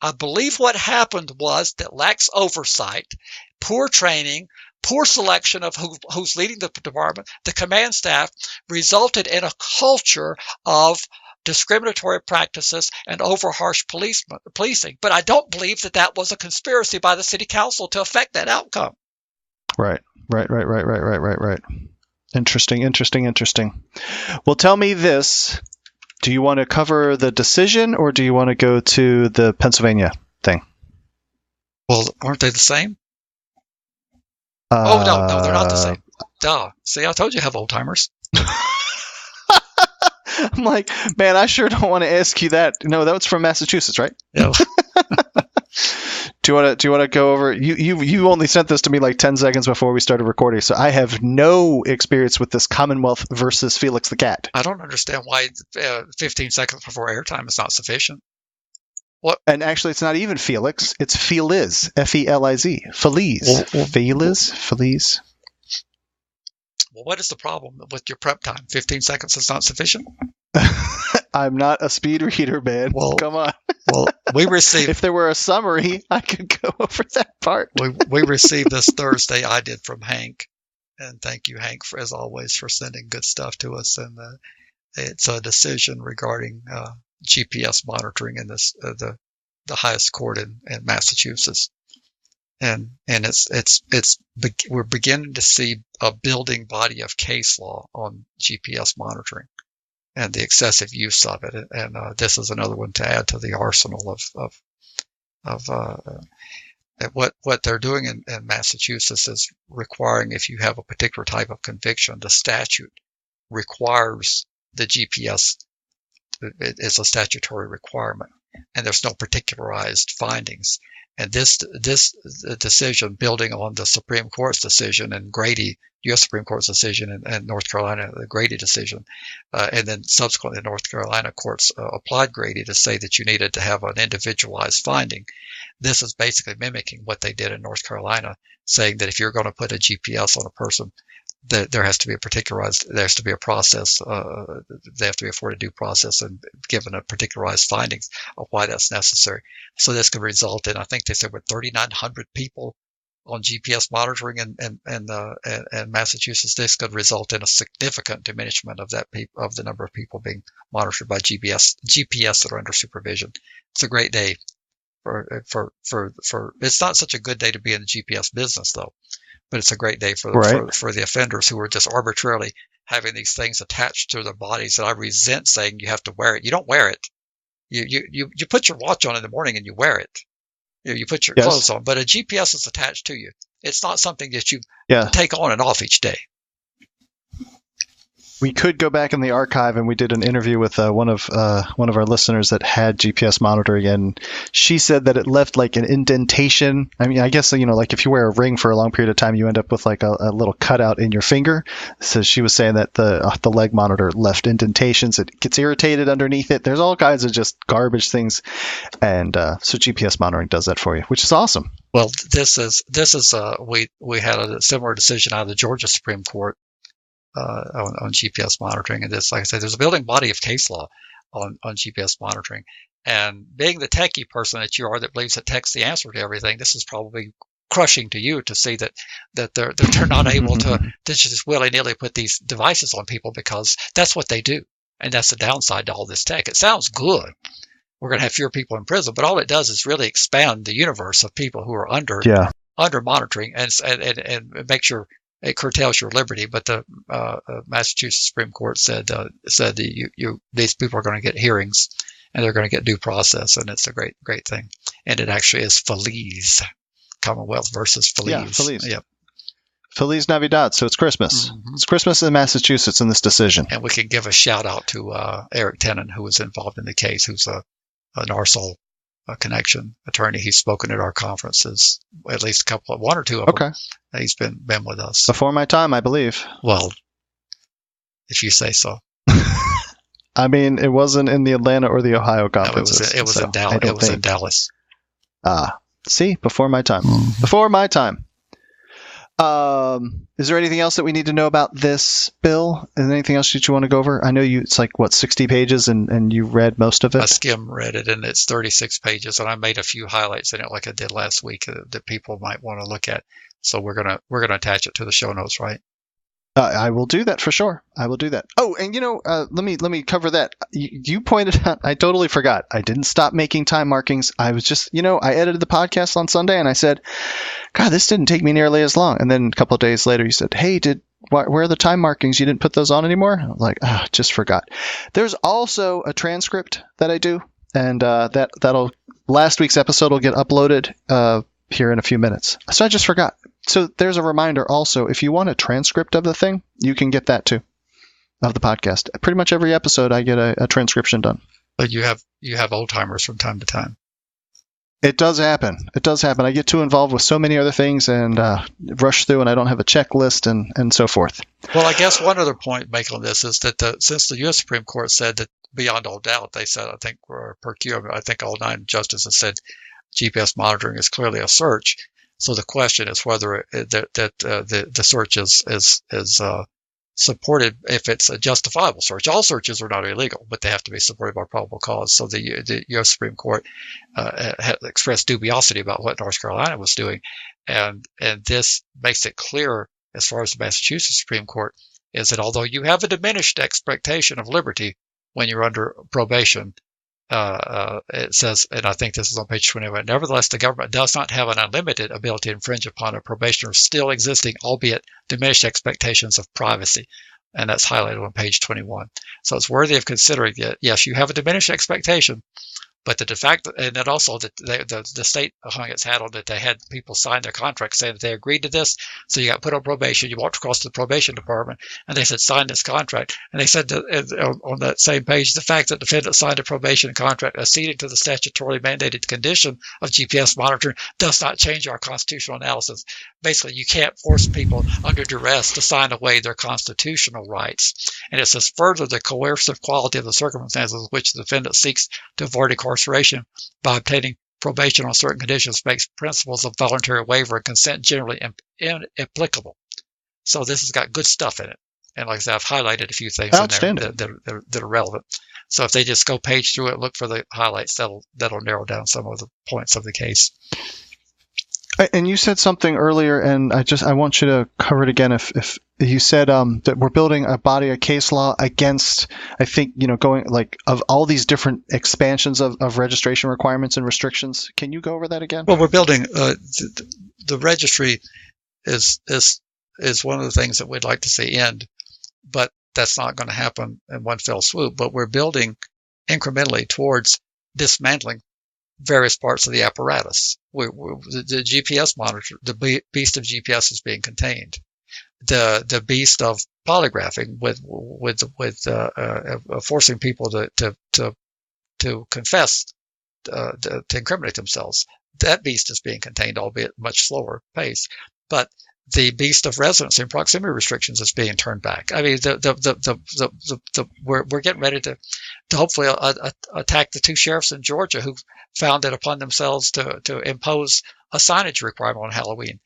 I believe what happened was that lax oversight, poor training, poor selection of who's leading the department, the command staff, resulted in a culture of discriminatory practices and over harsh policing. But I don't believe that was a conspiracy by the city council to affect that outcome. Right. Interesting. Well, tell me this. Do you want to cover the decision, or do you want to go to the Pennsylvania thing? Well, aren't they the same? No, they're not the same. Duh. See, I told you I have old timers. I'm like, man, I sure don't want to ask you that. No, that was from Massachusetts, right? Yeah. Do you want to go over? You only sent this to me like 10 seconds before we started recording, so I have no experience with this Commonwealth versus Felix the Cat. I don't understand why 15 seconds before airtime is not sufficient. What? And actually, it's not even Felix. It's Feliz. F-E-L-I-Z. Feliz. Feliz. Well, what is the problem with your prep time? 15 seconds is not sufficient? I'm not a speed reader, man. Well, come on. Well, we received... If there were a summary, I could go over that part. We received this Thursday. I did from Hank. And thank you, Hank, as always, for sending good stuff to us. And it's a decision regarding GPS monitoring in this the highest court in Massachusetts. And we're beginning to see a building body of case law on GPS monitoring and the excessive use of it. And this is another one to add to the arsenal of what they're doing in Massachusetts is requiring, if you have a particular type of conviction, the statute requires the GPS. It's a statutory requirement, and there's no particularized findings. And this decision, building on the Supreme Court's decision and Grady, U.S. Supreme Court's decision and North Carolina, the Grady decision, and then subsequently North Carolina courts applied Grady to say that you needed to have an individualized finding. This is basically mimicking what they did in North Carolina, saying that if you're going to put a GPS on a person, there has to be there has to be a process, they have to be afforded due process and given a particularized findings of why that's necessary. So this could result in, I think they said, with 3,900 people on GPS monitoring in Massachusetts, this could result in a significant diminishment of the number of people being monitored by GPS that are under supervision. It's a great day for it's not such a good day to be in the GPS business though. But it's a great day for the offenders who are just arbitrarily having these things attached to their bodies. And I resent saying you have to wear it. You don't wear it. You put your watch on in the morning and you wear it. You put your clothes on. But a GPS is attached to you. It's not something that you take on and off each day. We could go back in the archive, and we did an interview with one of our listeners that had GPS monitoring, and she said that it left like an indentation. I mean, I guess, like if you wear a ring for a long period of time, you end up with like a little cutout in your finger. So she was saying that the leg monitor left indentations. It gets irritated underneath it. There's all kinds of just garbage things, and so GPS monitoring does that for you, which is awesome. Well, this is we had a similar decision out of the Georgia Supreme Court. On GPS monitoring, and this, like I said, there's a building body of case law on GPS monitoring. And being the techie person that you are, that believes that tech's the answer to everything, this is probably crushing to you to see that they're not able to just willy-nilly put these devices on people, because that's what they do, and that's the downside to all this tech. It sounds good, we're going to have fewer people in prison. But all it does is really expand the universe of people who are under monitoring and make sure it curtails your liberty. But the Massachusetts Supreme Court said that these people are going to get hearings and they're going to get due process, and it's a great thing. And it actually is Feliz, Commonwealth versus Feliz. Yeah, Feliz. Yep. Feliz Navidad, so it's Christmas. Mm-hmm. It's Christmas in Massachusetts in this decision. And we can give a shout out to Eric Tennant, who was involved in the case, who's an Narsal connection attorney. He's spoken at our conferences, at least one or two of them. He's been with us. Before my time, I believe. Well, if you say so. I mean, it wasn't in the Atlanta or the Ohio conferences. No, it was in Dallas. It was in Dallas. See, before my time. Mm-hmm. Before my time. Is there anything else that we need to know about this bill? Is there anything else that you want to go over? I know it's 60 pages and you read most of it? I read it, and it's 36 pages, and I made a few highlights in it like I did last week that people might want to look at. So we're gonna attach it to the show notes, right? I will do that for sure. I will do that. Oh, and let me cover that. You pointed out, I totally forgot. I didn't stop making time markings. I was just, I edited the podcast on Sunday and I said, God, this didn't take me nearly as long. And then a couple of days later, you said, hey, where are the time markings? You didn't put those on anymore? I'm like, just forgot. There's also a transcript that I do, and last week's episode will get uploaded here in a few minutes. So I just forgot. So there's a reminder also, if you want a transcript of the thing, you can get that too, of the podcast. Pretty much every episode I get a transcription done. But you have old timers from time to time. It does happen. I get too involved with so many other things and rush through, and I don't have a checklist and so forth. Well, I guess one other point to make on this is that since the U.S. Supreme Court said that beyond all doubt, they said, I think per Q, I think all 9 justices said GPS monitoring is clearly a search. So the question is whether the search is supported if it's a justifiable search. All searches are not illegal, but they have to be supported by probable cause. So the U.S. Supreme Court had expressed dubiosity about what North Carolina was doing, and this makes it clear as far as the Massachusetts Supreme Court is that although you have a diminished expectation of liberty when you're under probation, it says, and I think this is on page 21, nevertheless, the government does not have an unlimited ability to infringe upon a probationer's still existing, albeit diminished expectations of privacy. And that's highlighted on page 21. So it's worthy of considering that, yes, you have a diminished expectation, but the fact, and then also the state hung its hat on that they had people sign their contract saying that they agreed to this. So you got put on probation. You walked across to the probation department, and they said, sign this contract. And they said on that same page, the fact that the defendant signed a probation contract acceding to the statutorily mandated condition of GPS monitoring does not change our constitutional analysis. Basically, you can't force people under duress to sign away their constitutional rights. And it says, further, the coercive quality of the circumstances in which the defendant seeks to avoid incarceration by obtaining probation on certain conditions makes principles of voluntary waiver and consent generally inapplicable. So this has got good stuff in it. And like I said, I've highlighted a few things in there that are relevant. So if they just go page through it, look for the highlights, that'll narrow down some of the points of the case. And you said something earlier, and I want you to cover it again. If you said that we're building a body of case law against, I think, going of all these different expansions of registration requirements and restrictions. Can you go over that again? Well, we're building the registry is one of the things that we'd like to see end, but that's not going to happen in one fell swoop. But we're building incrementally towards dismantling various parts of the apparatus. The GPS monitor, the beast of GPS is being contained. The beast of polygraphing with forcing people to confess, to incriminate themselves. That beast is being contained, albeit much slower pace. But the beast of residency and proximity restrictions is being turned back. I mean, we're getting ready to hopefully attack the 2 sheriffs in Georgia who found it upon themselves to impose a signage requirement on Halloween.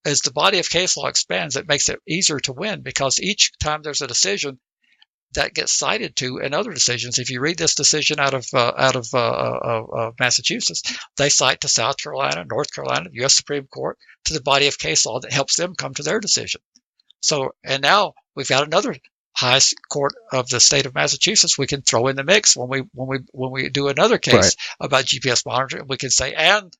As the body of case law expands, it makes it easier to win because each time there's a decision that gets cited to in other decisions. If you read this decision out of Massachusetts, they cite to South Carolina, North Carolina, the U.S. Supreme Court, to the body of case law that helps them come to their decision. So, and now we've got another highest court of the state of Massachusetts, we can throw in the mix when we do another case about GPS monitoring. We can say, and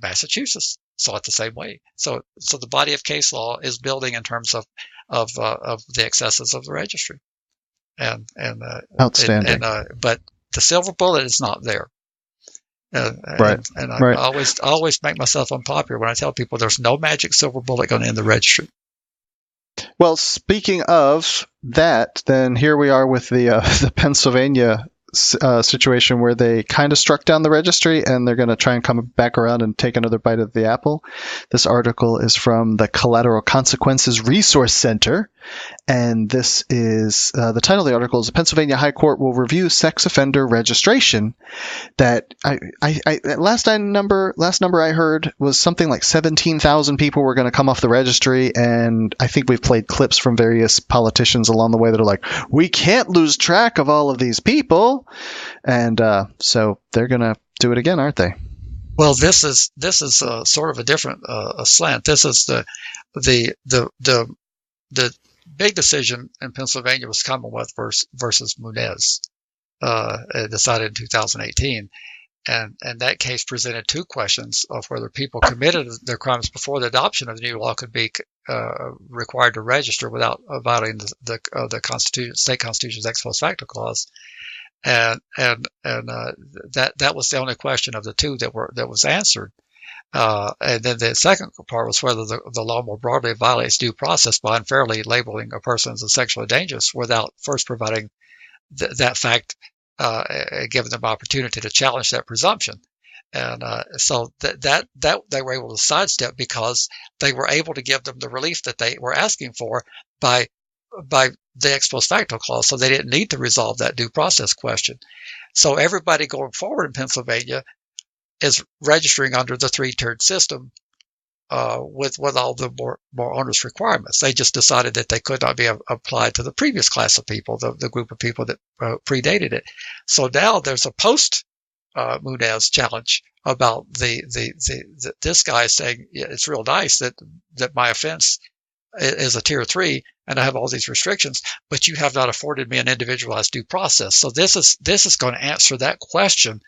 Massachusetts saw it the same way. So the body of case law is building in terms of the excesses of the registry, and outstanding. But the silver bullet is not there. Right. And I always make myself unpopular when I tell people there's no magic silver bullet going to end the registry. Well, speaking of that, then here we are with the Pennsylvania situation where they kind of struck down the registry, and they're going to try and come back around and take another bite of the apple. This article is from the Collateral Consequences Resource Center, and this is the title of the article is "The Pennsylvania High Court Will Review Sex Offender Registration." That last number I heard was something like 17,000 people were going to come off the registry, and I think we've played clips from various politicians along the way that are like, we can't lose track of all of these people, and so they're going to do it again, aren't they? Well, this is sort of a different slant. This is the big decision in Pennsylvania was Commonwealth versus Munez, decided in 2018. And that case presented two questions of whether people committed their crimes before the adoption of the new law could be required to register without violating the Constitution, state constitution's ex post facto clause. And that was the only question of the two that was answered. And then the second part was whether the law more broadly violates due process by unfairly labeling a person as sexually dangerous without first providing that fact, giving them opportunity to challenge that presumption. And so that they were able to sidestep because they were able to give them the relief that they were asking for by the ex post facto clause, so they didn't need to resolve that due process question. So everybody going forward in Pennsylvania is registering under the three-tiered system with all the more onerous requirements. They just decided that they could not be applied to the previous class of people, the group of people that predated it. So now there's a post Munez challenge about this guy saying, yeah, it's real nice that my offense is a tier 3 and I have all these restrictions, but you have not afforded me an individualized due process. So this is going to answer that question.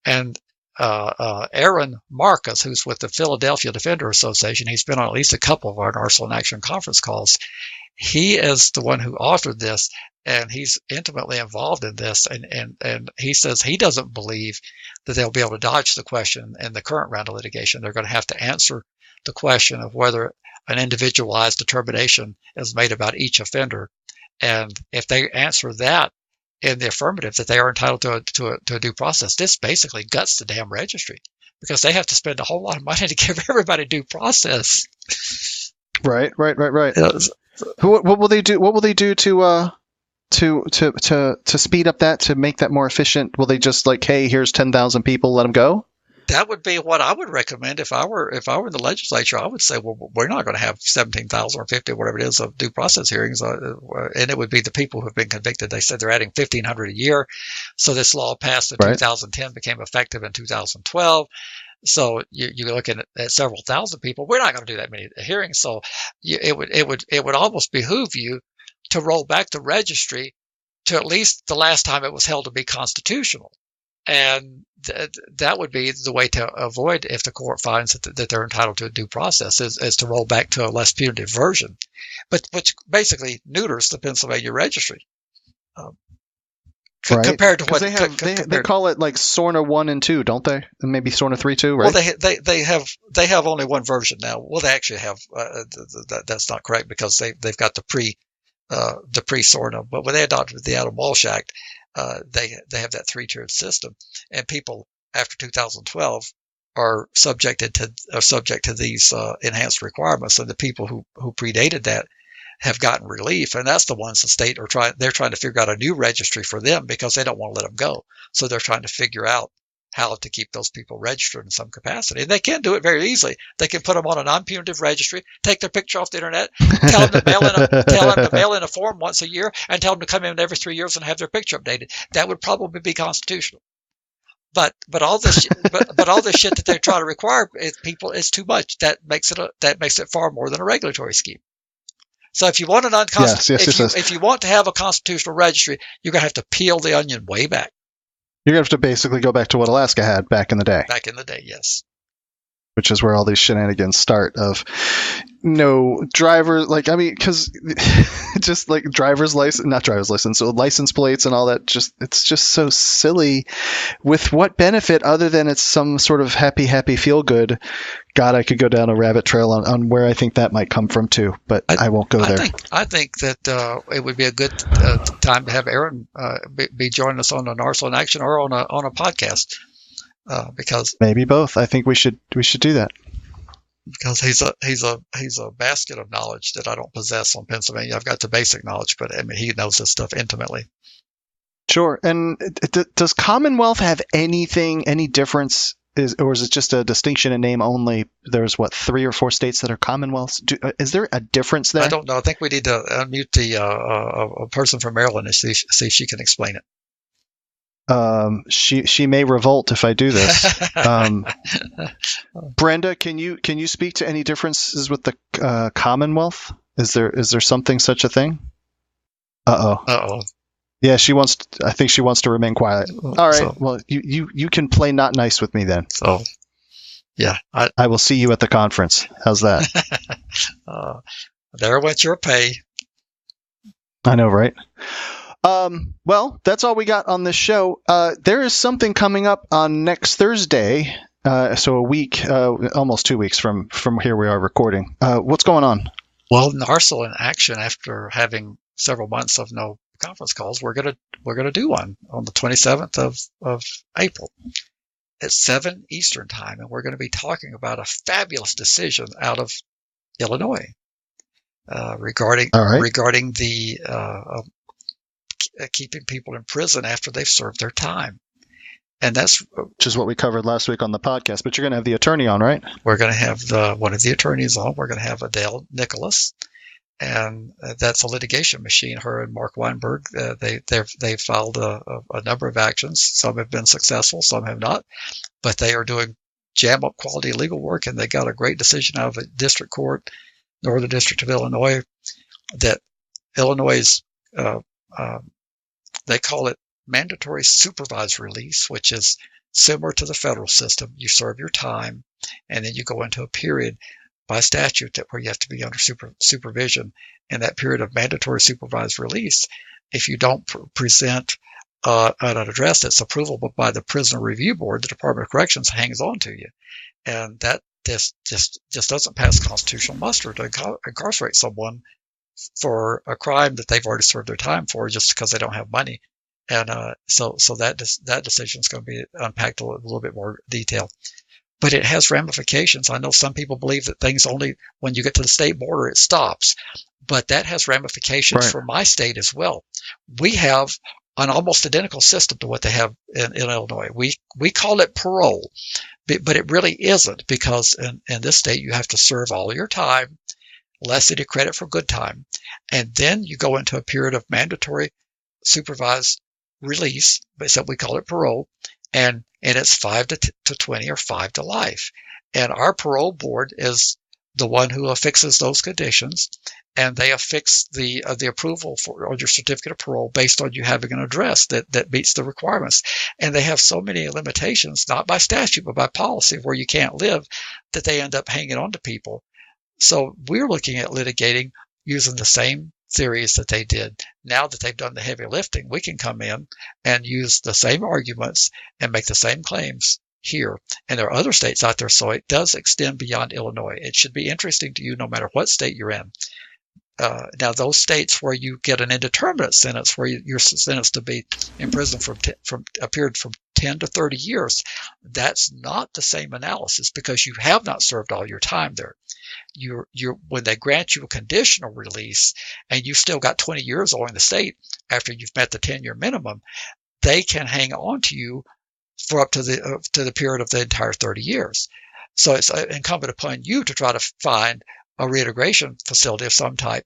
And Aaron Marcus, who's with the Philadelphia Defender Association, he's been on at least a couple of our Arsenal in Action conference calls. He is the one who authored this, and he's intimately involved in this. And he says he doesn't believe that they'll be able to dodge the question in the current round of litigation. They're going to have to answer the question of whether an individualized determination is made about each offender. And if they answer that in the affirmative, that they are entitled to a due process, this basically guts the damn registry because they have to spend a whole lot of money to give everybody due process. Right. What will they do? What will they do to speed up that, to make that more efficient? Will they just like, hey, here's 10,000 people, let them go? That would be what I would recommend if I were in the legislature. I would say, well, we're not going to have 17,000 or 50, whatever it is, of due process hearings, and it would be the people who have been convicted. They said they're adding 1,500 a year. So this law passed in 2010, became effective in 2012. So you're looking at several thousand people. We're not going to do that many hearings. So it would almost behoove you to roll back the registry to at least the last time it was held to be constitutional. And that would be the way to avoid, if the court finds that they're entitled to a due process, is to roll back to a less punitive version, but which basically neuters the Pennsylvania registry. Compared to what they call it, like SORNA 1 and 2, don't they? And maybe SORNA 3 too, right? Well, they have only one version now. Well, they actually have that's not correct because they've got the pre SORNA, but when they adopted the Adam Walsh Act, they have that three-tiered system, and people after 2012 are subject to these enhanced requirements, and the people who predated that have gotten relief, and that's the ones the state they're trying to figure out a new registry for them because they don't want to let them go. So they're trying to figure out how to keep those people registered in some capacity. And they can do it very easily. They can put them on a non-punitive registry, take their picture off the internet, tell them to mail in a form once a year, and tell them to come in every 3 years and have their picture updated. That would probably be constitutional. But all this but all this shit that they try to require people is too much. That makes it far more than a regulatory scheme. So if you want an Yes. if you want to have a constitutional registry, you're going to have to peel the onion way back. You're going to have to basically go back to what Alaska had back in the day. Back in the day, yes. Which is where all these shenanigans start of no driver, like, I mean, because just like not driver's license, so license plates and all that, it's just so silly. With what benefit other than it's some sort of happy feel good? God, I could go down a rabbit trail on where I think that might come from too, but I won't go there. I think that it would be a good time to have Aaron be joining us on an Arsenal in Action or on a podcast. Because maybe both. I think we should do that. Because he's a basket of knowledge that I don't possess on Pennsylvania. I've got the basic knowledge, but I mean he knows this stuff intimately. Sure. And does Commonwealth have any difference? Or is it just a distinction in name only? There's 3 or 4 states that are Commonwealths. Is there a difference there? I don't know. I think we need to unmute a person from Maryland and see if she can explain it. She may revolt if I do this. Brenda, can you speak to any differences with the Commonwealth? Is there something such a thing? Uh-oh. Yeah, I think she wants to remain quiet. All right. So, well, you can play not nice with me then. So, yeah. I will see you at the conference. How's that? There went your pay. I know, right? Well, that's all we got on this show. There is something coming up on next Thursday. So a week, almost 2 weeks from here we are recording. What's going on? Well, Arsenal in Action, after having several months of no conference calls, we're gonna do one on the 27th of April at 7 Eastern time, and we're going to be talking about a fabulous decision out of Illinois regarding the keeping people in prison after they've served their time. And which is what we covered last week on the podcast. But you're going to have the attorney on, right? We're going to have one of the attorneys on. We're going to have Adele Nicholas, and that's a litigation machine. Her and Mark Weinberg, they filed a number of actions. Some have been successful, some have not, but they are doing jam up quality legal work, and they got a great decision out of a district court, Northern District of Illinois, that Illinois' they call it mandatory supervised release, which is similar to the federal system. You serve your time, and then you go into a period by statute where you have to be under supervision. In that period of mandatory supervised release, if you don't present an address that's approvable by the Prisoner Review Board, the Department of Corrections hangs on to you, and that just doesn't pass constitutional muster to incarcerate someone for a crime that they've already served their time for just because they don't have money. And so that decision is going to be unpacked a little bit more detail. But it has ramifications. I know some people believe that things only, when you get to the state border, it stops. But that has ramifications for my state as well. We have an almost identical system to what they have in Illinois. We call it parole, but it really isn't, because in this state you have to serve all your time, less than a credit for good time, and then you go into a period of mandatory supervised release, except we call it parole, and it's 5 to 20 or 5 to life. And our parole board is the one who affixes those conditions, and they affix the approval for your certificate of parole based on you having an address that meets the requirements. And they have so many limitations, not by statute but by policy, where you can't live, that they end up hanging on to people. So we're looking at litigating using the same theories that they did. Now that they've done the heavy lifting, we can come in and use the same arguments and make the same claims here. And there are other states out there, so it does extend beyond Illinois. It should be interesting to you no matter what state you're in. Now, those states where you get an indeterminate sentence, where you're sentenced to be in prison from a period from 10 to 30 years, that's not the same analysis, because you have not served all your time there. When they grant you a conditional release and you've still got 20 years owing the state after you've met the 10-year minimum, they can hang on to you for up to the period of the entire 30 years. So it's incumbent upon you to try to find a reintegration facility of some type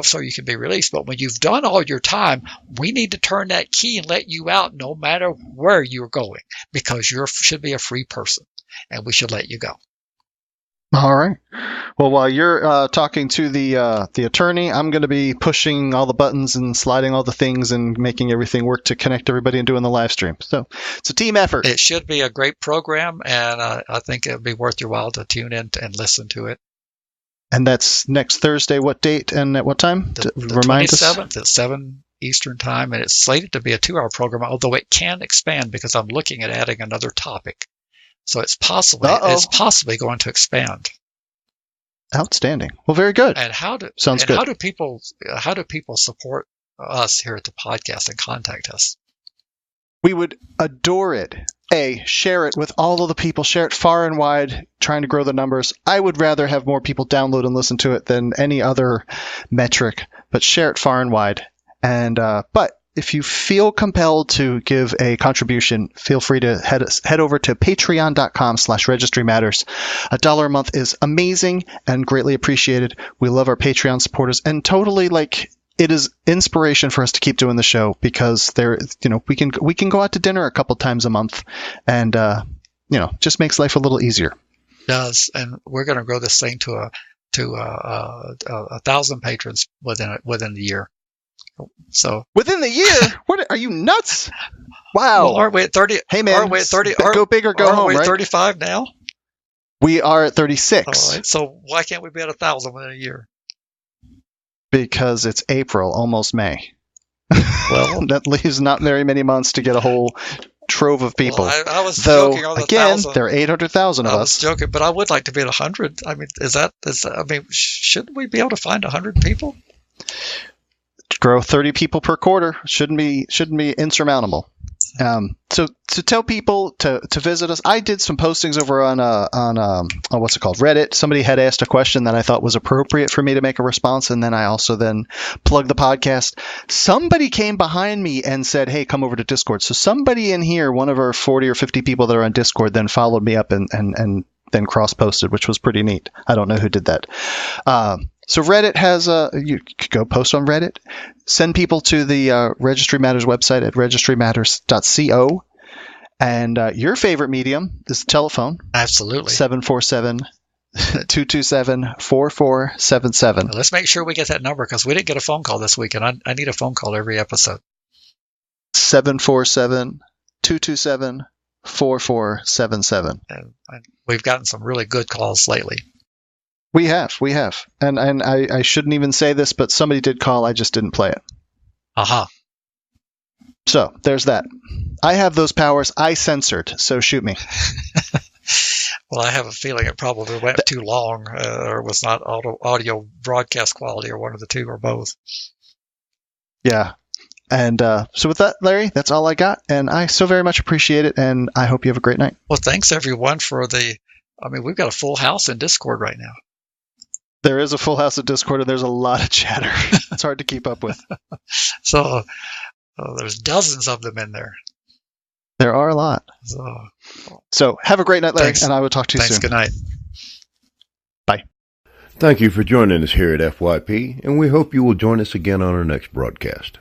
so you can be released. But when you've done all your time, we need to turn that key and let you out no matter where you're going, because you should be a free person, and we should let you go. All right. Well, while you're talking to the attorney, I'm going to be pushing all the buttons and sliding all the things and making everything work to connect everybody and doing the live stream. So it's a team effort. It should be a great program, and I think it would be worth your while to tune in and listen to it. And that's next Thursday. What date and at what time? The 27th at 7 Eastern Time, and it's slated to be a 2-hour program, although it can expand because I'm looking at adding another topic. So it's possibly going to expand. Outstanding. Well, very good. And how do people support us here at the podcast and contact us? We would adore it. Share it with all of the people. Share it far and wide, trying to grow the numbers. I would rather have more people download and listen to it than any other metric, but share it far and wide. And but if you feel compelled to give a contribution, feel free to head over to patreon.com/registrymatters. $1 a month is amazing and greatly appreciated. We love our Patreon supporters, and totally it is inspiration for us to keep doing the show because we can go out to dinner a couple times a month, and just makes life a little easier. It does, and we're going to grow this thing to 1,000 patrons within the year. So within the year, what are you nuts? Wow! Well, aren't we at 30? Hey man, aren't we at 30? Go big or go home. Aren't we at right? 35 now? We are at 36. All right, so why can't we be at 1,000 within a year? Because it's April, almost May. Well, that leaves not very many months to get a whole trove of people. Well, I was joking on the again, 1,000. there are 800,000 of us. I was joking, but I would like to be at 100. I mean, shouldn't we be able to find 100 people? Grow 30 people per quarter shouldn't be insurmountable. So to tell people to visit us, I did some postings over on what's it called, Reddit. Somebody had asked a question that I thought was appropriate for me to make a response, and then I also plugged the podcast. Somebody came behind me and said, "Hey, come over to Discord." So somebody in here, one of our 40 or 50 people that are on Discord, then followed me up and then cross-posted, which was pretty neat. I don't know who did that. So Reddit has you could go post on Reddit. Send people to the Registry Matters website at registrymatters.co. And your favorite medium is the telephone. Absolutely. 747-227-4477. Let's make sure we get that number because we didn't get a phone call this week, and I need a phone call every episode. 747-227-4477. And we've gotten some really good calls lately. We have. And I shouldn't even say this, but somebody did call. I just didn't play it. Aha. So there's that. I have those powers. I censored, so shoot me. Well, I have a feeling it probably went too long or was not audio broadcast quality or one of the two or both. Yeah. And so with that, Larry, that's all I got. And I so very much appreciate it. And I hope you have a great night. Well, thanks, everyone, we've got a full house in Discord right now. There is a full house of Discord, and there's a lot of chatter. It's hard to keep up with. So there's dozens of them in there. There are a lot. So have a great night, Larry, and I will talk to you soon. Thanks. Good night. Bye. Thank you for joining us here at FYP, and we hope you will join us again on our next broadcast.